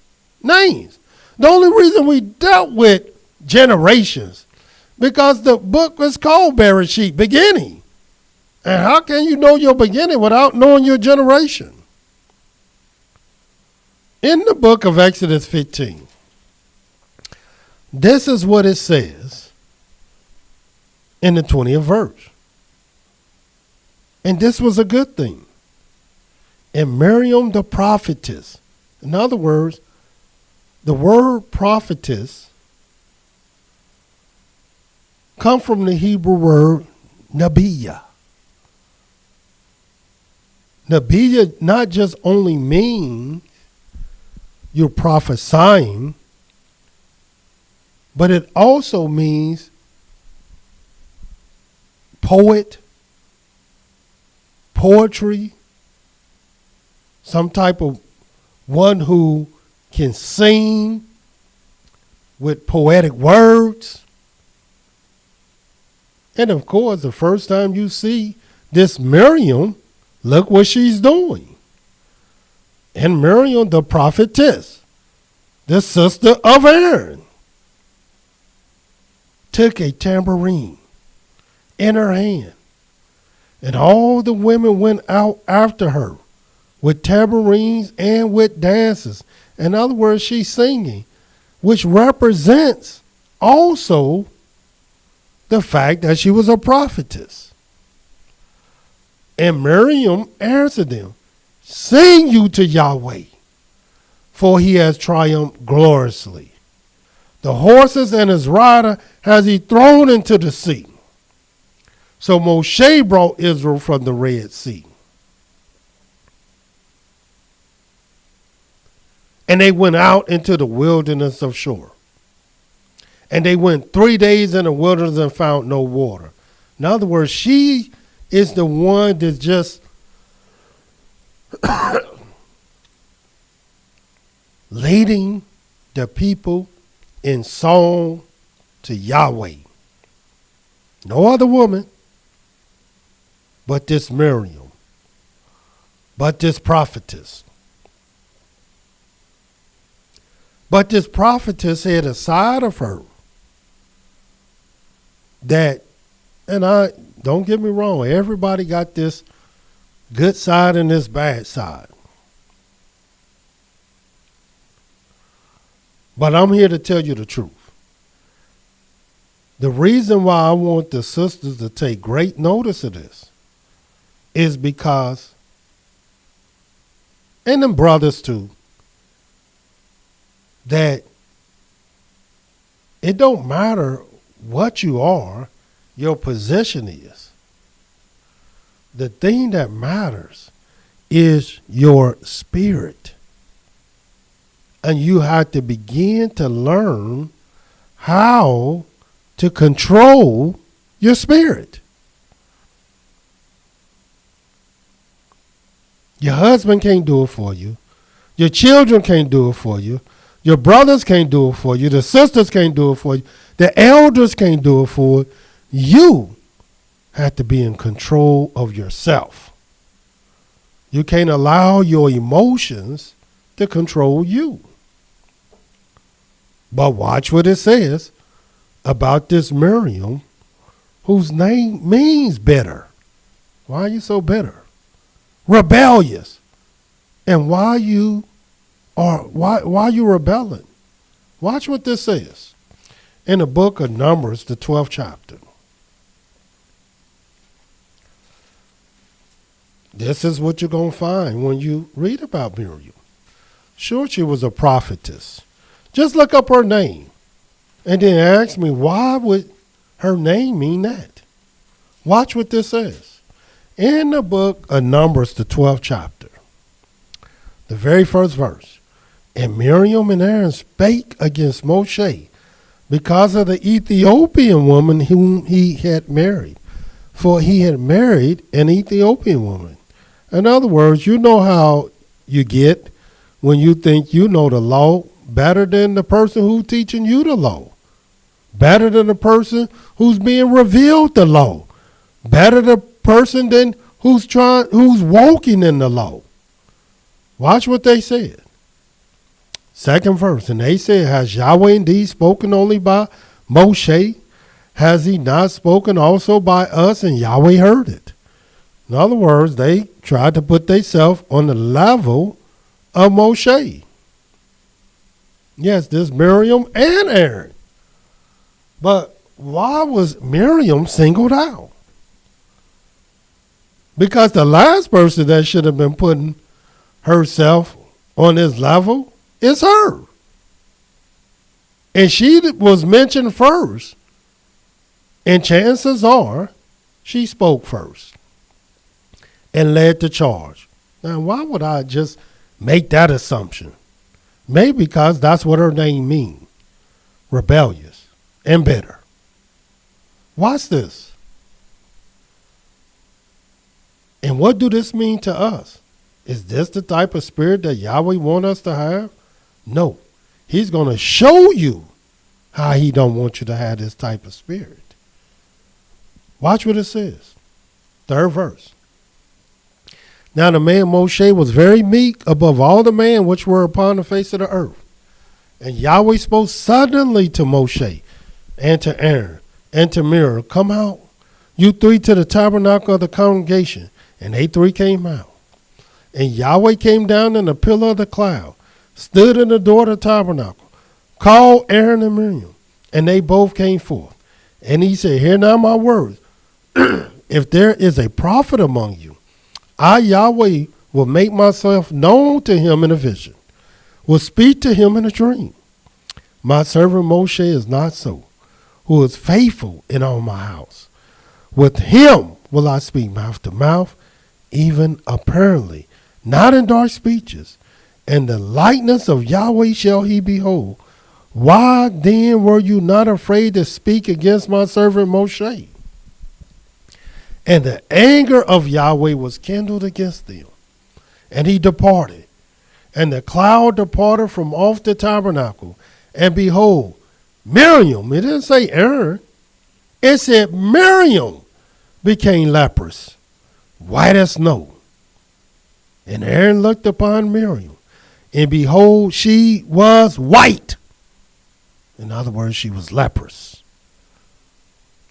names. The only reason we dealt with generations, because the book was called Bereshit, beginning. And how can you know your beginning without knowing your generation? In the book of Exodus 15, this is what it says in the 20th verse. And this was a good thing. And Miriam the prophetess, in other words, the word prophetess come from the Hebrew word Nabiya. Nabiya not just only means you're prophesying, but it also means poet, poetry, some type of one who can sing with poetic words. And of course, the first time you see this Miriam, look what she's doing. And Miriam, the prophetess, the sister of Aaron, took a tambourine in her hand. And all the women went out after her with tambourines and with dances. In other words, she's singing, which represents also the fact that she was a prophetess. And Miriam answered them, sing you to Yahweh, for he has triumphed gloriously. The horses and his rider has he thrown into the sea. So Moshe brought Israel from the Red Sea. And they went out into the wilderness of Shur. And they went 3 days in the wilderness and found no water. In other words, she is the one that's just leading the people in song to Yahweh. No other woman but this Miriam, but this prophetess. But this prophetess had a side of her that, and I don't get me wrong, everybody got this good side and this bad side. But I'm here to tell you the truth. The reason why I want the sisters to take great notice of this is because, and the brothers too, that it don't matter what you are, your position is. The thing that matters is your spirit. And you have to begin to learn how to control your spirit. Your husband can't do it for you. Your children can't do it for you. Your brothers can't do it for you. The sisters can't do it for you. The elders can't do it for you. You have to be in control of yourself. You can't allow your emotions to control you. But watch what it says about this Miriam, whose name means bitter. Why are you so bitter? rebellious. And why you rebelling? Watch what this says in the book of Numbers, the 12th chapter. This is what you're going to find when you read about Miriam. Sure, she was a prophetess. Just look up her name and then ask me, why would her name mean that? Watch what this says. In the book of Numbers, the 12th chapter, the very first verse, and Miriam and Aaron spake against Moshe because of the Ethiopian woman whom he had married. For he had married an Ethiopian woman. In other words, you know how you get when you think you know the law better than the person who's teaching you the law. Better than the person who's being revealed the law. Better the person than who's walking in the law. Watch what they said. Second verse, and they said, has Yahweh indeed spoken only by Moshe? Has he not spoken also by us? And Yahweh heard it. In other words, they tried to put themselves on the level of Moshe. Yes, this Miriam and Aaron. But why was Miriam singled out? Because the last person that should have been putting herself on this level is her. And she was mentioned first. And chances are she spoke first and led the charge. Now, why would I just make that assumption? Maybe because that's what her name means. Rebellious and bitter. Watch this. And what do this mean to us? Is this the type of spirit that Yahweh wants us to have? No. He's going to show you how he don't want you to have this type of spirit. Watch what it says. Third verse. Now the man Moshe was very meek above all the men which were upon the face of the earth. And Yahweh spoke suddenly to Moshe and to Aaron and to Miriam, come out, you three, to the tabernacle of the congregation. And they three came out. And Yahweh came down in the pillar of the cloud, stood in the door of the tabernacle, called Aaron and Miriam, and they both came forth. And he said, hear now my words. If there is a prophet among you, I, Yahweh, will make myself known to him in a vision, will speak to him in a dream. My servant Moshe is not so, who is faithful in all my house. With him will I speak mouth to mouth, even apparently, not in dark speeches. And the likeness of Yahweh shall he behold. Why then were you not afraid to speak against my servant Moshe? And the anger of Yahweh was kindled against them. And he departed. And the cloud departed from off the tabernacle. And behold, Miriam, it didn't say Aaron, it said Miriam became leprous, white as snow. And Aaron looked upon Miriam, and behold, she was white. In other words, she was leprous.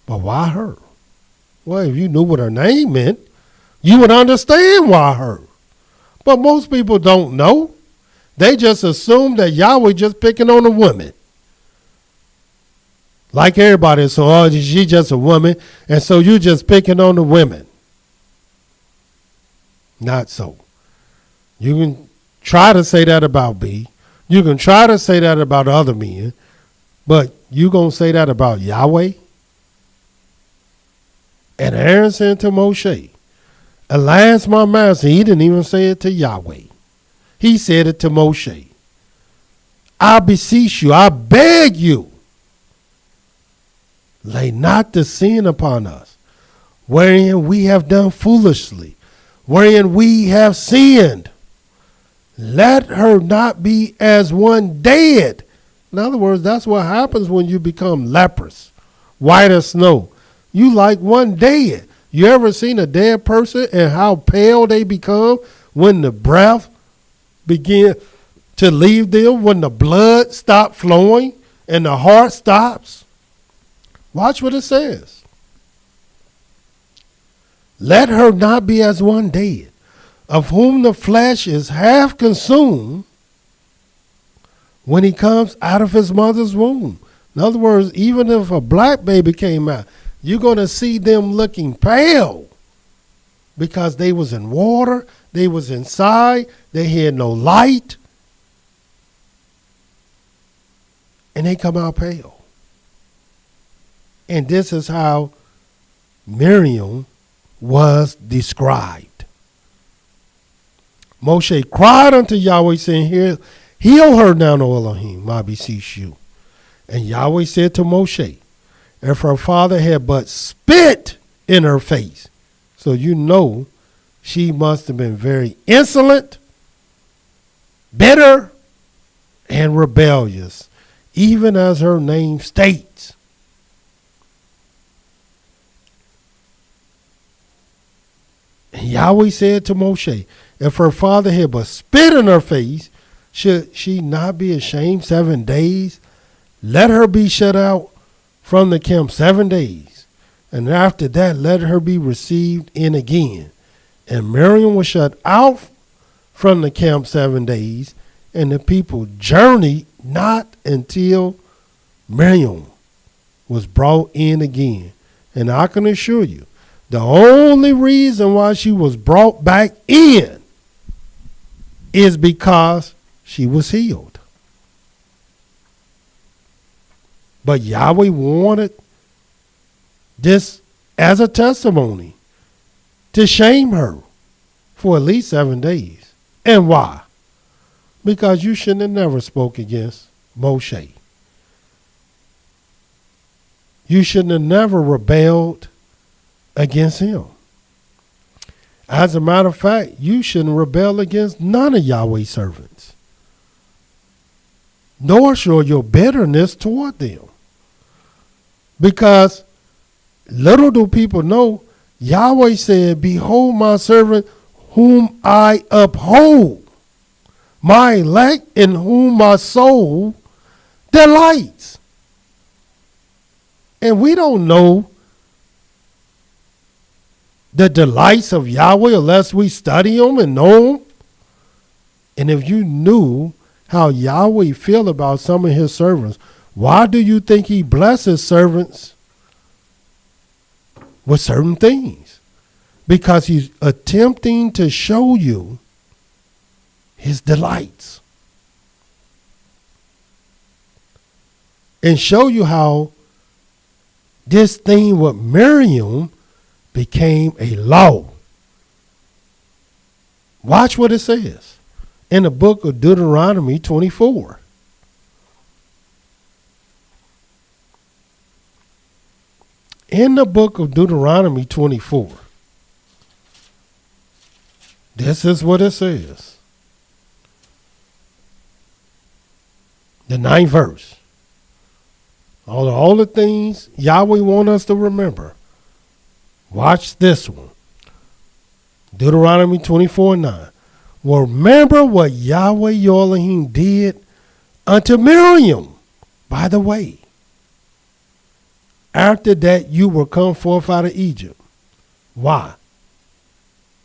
But why her? Well, if you knew what her name meant, you would understand why her. But most people don't know. They just assume that Yahweh just picking on a woman. Like everybody, so oh, she's just a woman, and so you just picking on the women. Not so. You can try to say that about B. You can try to say that about other men, but you going to say that about Yahweh? And Aaron said to Moshe, alas, my master, he didn't even say it to Yahweh. He said it to Moshe. I beseech you, I beg you, lay not the sin upon us, wherein we have done foolishly, wherein we have sinned. Let her not be as one dead. In other words, that's what happens when you become leprous, white as snow. You like one dead. You ever seen a dead person and how pale they become when the breath begin to leave them, when the blood stops flowing and the heart stops? Watch what it says. Let her not be as one dead, of whom the flesh is half consumed when he comes out of his mother's womb. In other words, even if a black baby came out, you're going to see them looking pale because they was in water, they was inside, they had no light, and they come out pale. And this is how Miriam was described. Moshe cried unto Yahweh, saying, Heal her now, O Elohim, I beseech you. And Yahweh said to Moshe, if her father had but spit in her face. So you know she must have been very insolent, bitter, and rebellious, even as her name states. And Yahweh said to Moshe, if her father had but spit in her face, should she not be ashamed 7 days? Let her be shut out from the camp 7 days, and after that let her be received in again. And Miriam was shut out from the camp 7 days, and the people journeyed not until Miriam was brought in again. And I can assure you, the only reason why she was brought back in is because she was healed. But Yahweh wanted this as a testimony to shame her for at least 7 days. And why? Because you shouldn't have never spoke against Moshe. You shouldn't have never rebelled against him. As a matter of fact, you shouldn't rebel against none of Yahweh's servants, nor show your bitterness toward them. Because little do people know, Yahweh said, behold my servant whom I uphold, my elect in whom my soul delights. And we don't know the delights of Yahweh unless we study him and know him. And if you knew how Yahweh feel about some of his servants, why do you think he blesses servants with certain things? Because he's attempting to show you his delights and show you how this thing with Miriam became a law. Watch what it says in the book of Deuteronomy 24. In the book of Deuteronomy 24, this is what it says. The 9th verse. All the things Yahweh wants us to remember. Watch this one. Deuteronomy 24:9. Remember what Yahweh your Elohim did unto Miriam by the way, after that you were come forth out of Egypt. Why?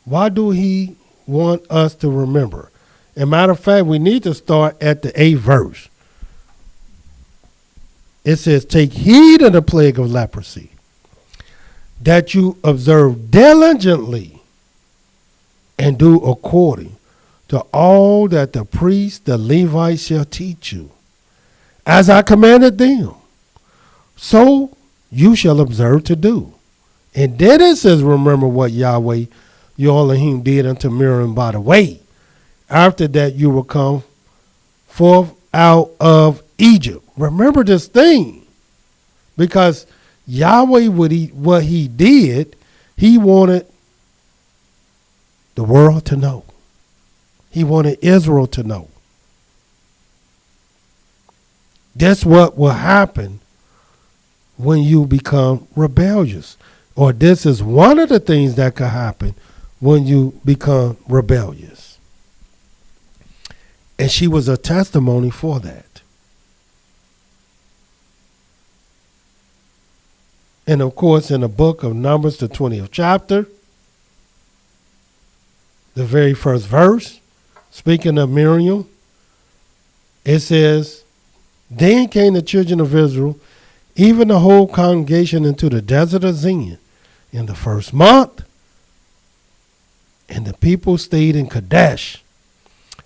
Why do he want us to remember? As a matter of fact, we need to start at the 8th verse. It says, take heed of the plague of leprosy, that you observe diligently and do according to all that the priests, the Levites shall teach you, as I commanded them. So you shall observe to do. And then it says, remember what Yahweh your Elohim did unto Miriam by the way, after that you will come forth out of Egypt. Remember this thing, because Yahweh, what he did, he wanted the world to know. He wanted Israel to know. That's what will happen when you become rebellious. Or this is one of the things that could happen when you become rebellious. And she was a testimony for that. And of course, in the book of Numbers, the 20th chapter, the very first verse, speaking of Miriam, it says, Then came the children of Israel, even the whole congregation, into the desert of Zin in the first month, and the people stayed in Kadesh.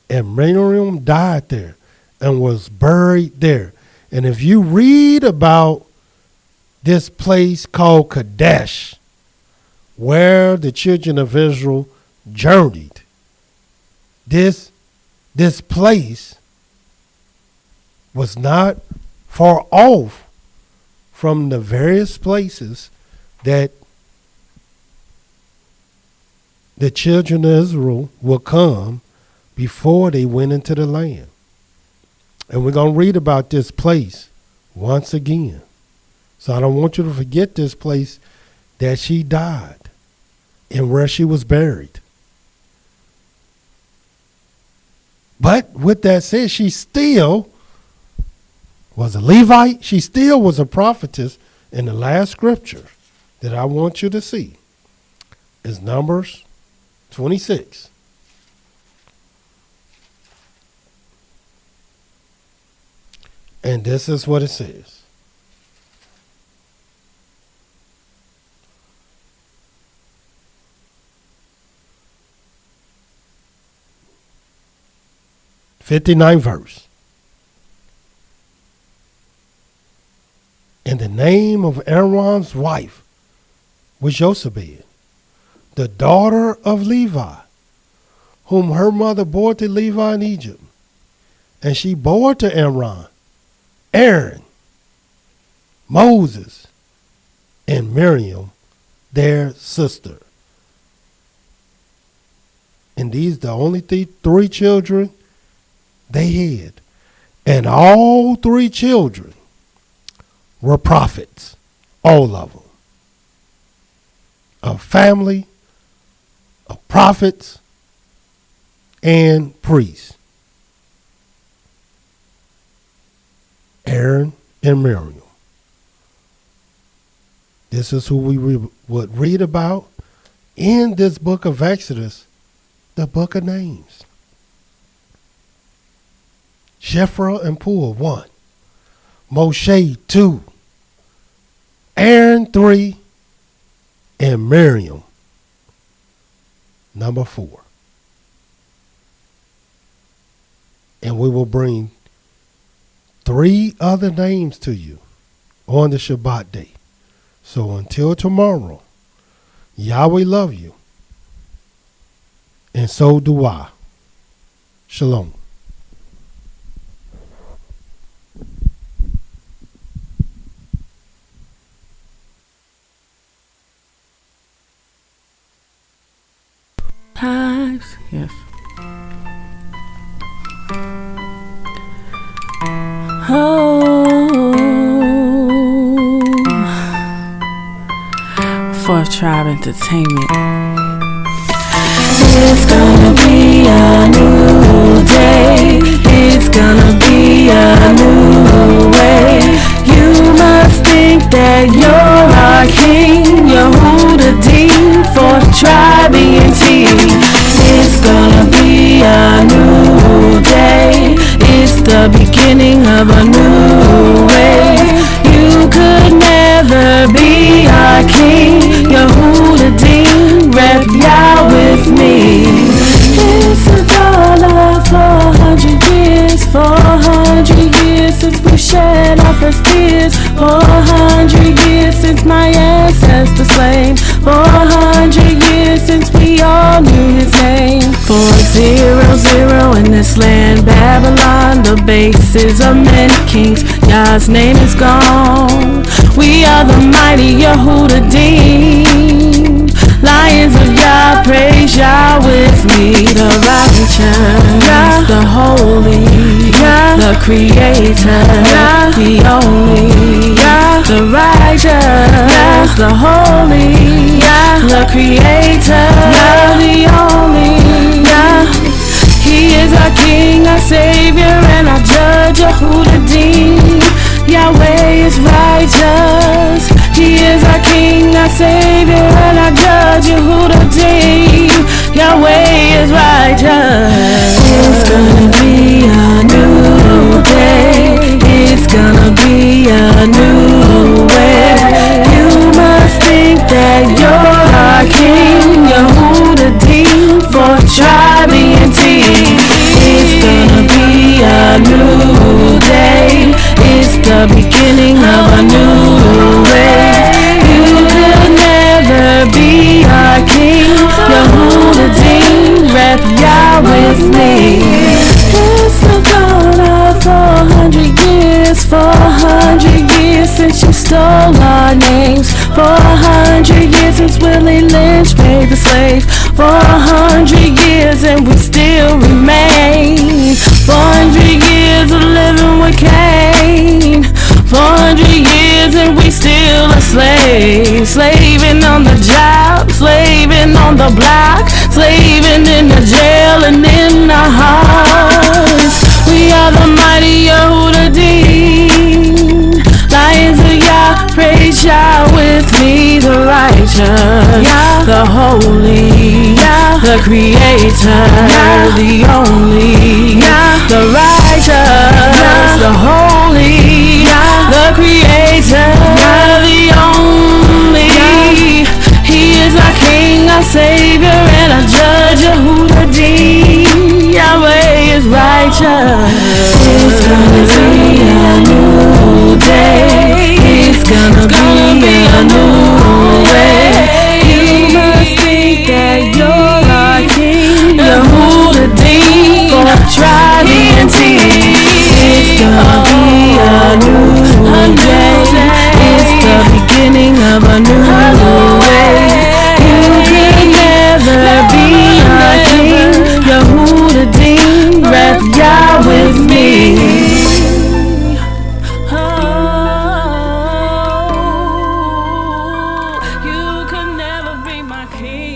And Miriam died there and was buried there. And if you read about this place called Kadesh, where the children of Israel journeyed, this place was not far off from the various places that the children of Israel will come before they went into the land. And we're going to read about this place once again. So I don't want you to forget this place that she died and where she was buried. But with that said, she still was a Levite. She still was a prophetess. In the last scripture that I want you to see is Numbers 26. And this is what it says. '59th verse. And the name of Aaron's wife was Jochebed, the daughter of Levi, whom her mother bore to Levi in Egypt. And she bore to Aaron, Moses, and Miriam, their sister. And these the only three children they had. And all three children were prophets, all of them. A family of prophets and priests. Aaron and Miriam. This is who we would read about in this book of Exodus, the book of names. Shiphrah and Puah, 1. Moshe, 2. Aaron, 3. And Miriam, number 4. And we will bring 3 other names to you on the Shabbat day. So until tomorrow, Yahweh love you. And so do I. Shalom. Times, yes. Fourth Tribe Entertainment. It's gonna be a new day. It's gonna be a new way. You must think that you're our king. Yehuda Dean, Fourth Tribe ENT. It's gonna be a new day. It's the beginning of a new way. You could never be our king. Yehuda Dean, rep Yah with me. It's a dollar for 100 years. 400 years since we shed our first tears. 400 years since my ancestors slain. 400 years since we all knew his name. 400 in this land, Babylon, the bases of many kings. Yah's name is gone. We are the mighty Yehuda Dean. Lions of Yah, praise Yah with me. The righteous, Yah, the holy, Yah, the creator, Yah, the only, Yah, the righteous, Yah, the holy, Yah, the creator, Yah, the only, Yah. He is our king, our savior, and our judge, Yehuda Dean. Yahweh is righteous. He is our king, our savior, and our judge, Yehuda Dean. Yahweh is a new way. You must think that you're our king. Yehuda for tribe ENT. It's gonna be a new day. It's the beginning of a new way. You could never be our king. Yehuda, rap Yah with me. It's about 400 years, 400 years since you stole our names. 400 years since Willie Lynch made the slaves. 400 years and we still remain. 400 years of living with Cain. 400 years and we still a slave. Slaving on the job, slaving on the block, slaving in the jail and in our hearts. We are the mighty Yehuda. Lions of Yah, praise Yah with me, the righteous, Yah, the holy, Yah, the creator, Yah, the only, Yah, the righteous, Yah, the holy, Yah, the creator, Yah, the only. Yah. He is our king, our savior, and our judge. Yehuda, Yahweh is righteous. It's gonna be a new day. It's gonna be a new way. You must think that you're our king. Yehuda, for tribe ENT. It's gonna be a new day. It's the beginning of a new way. You can never be our king. Yehuda, rap Yah with me. You could never be my king.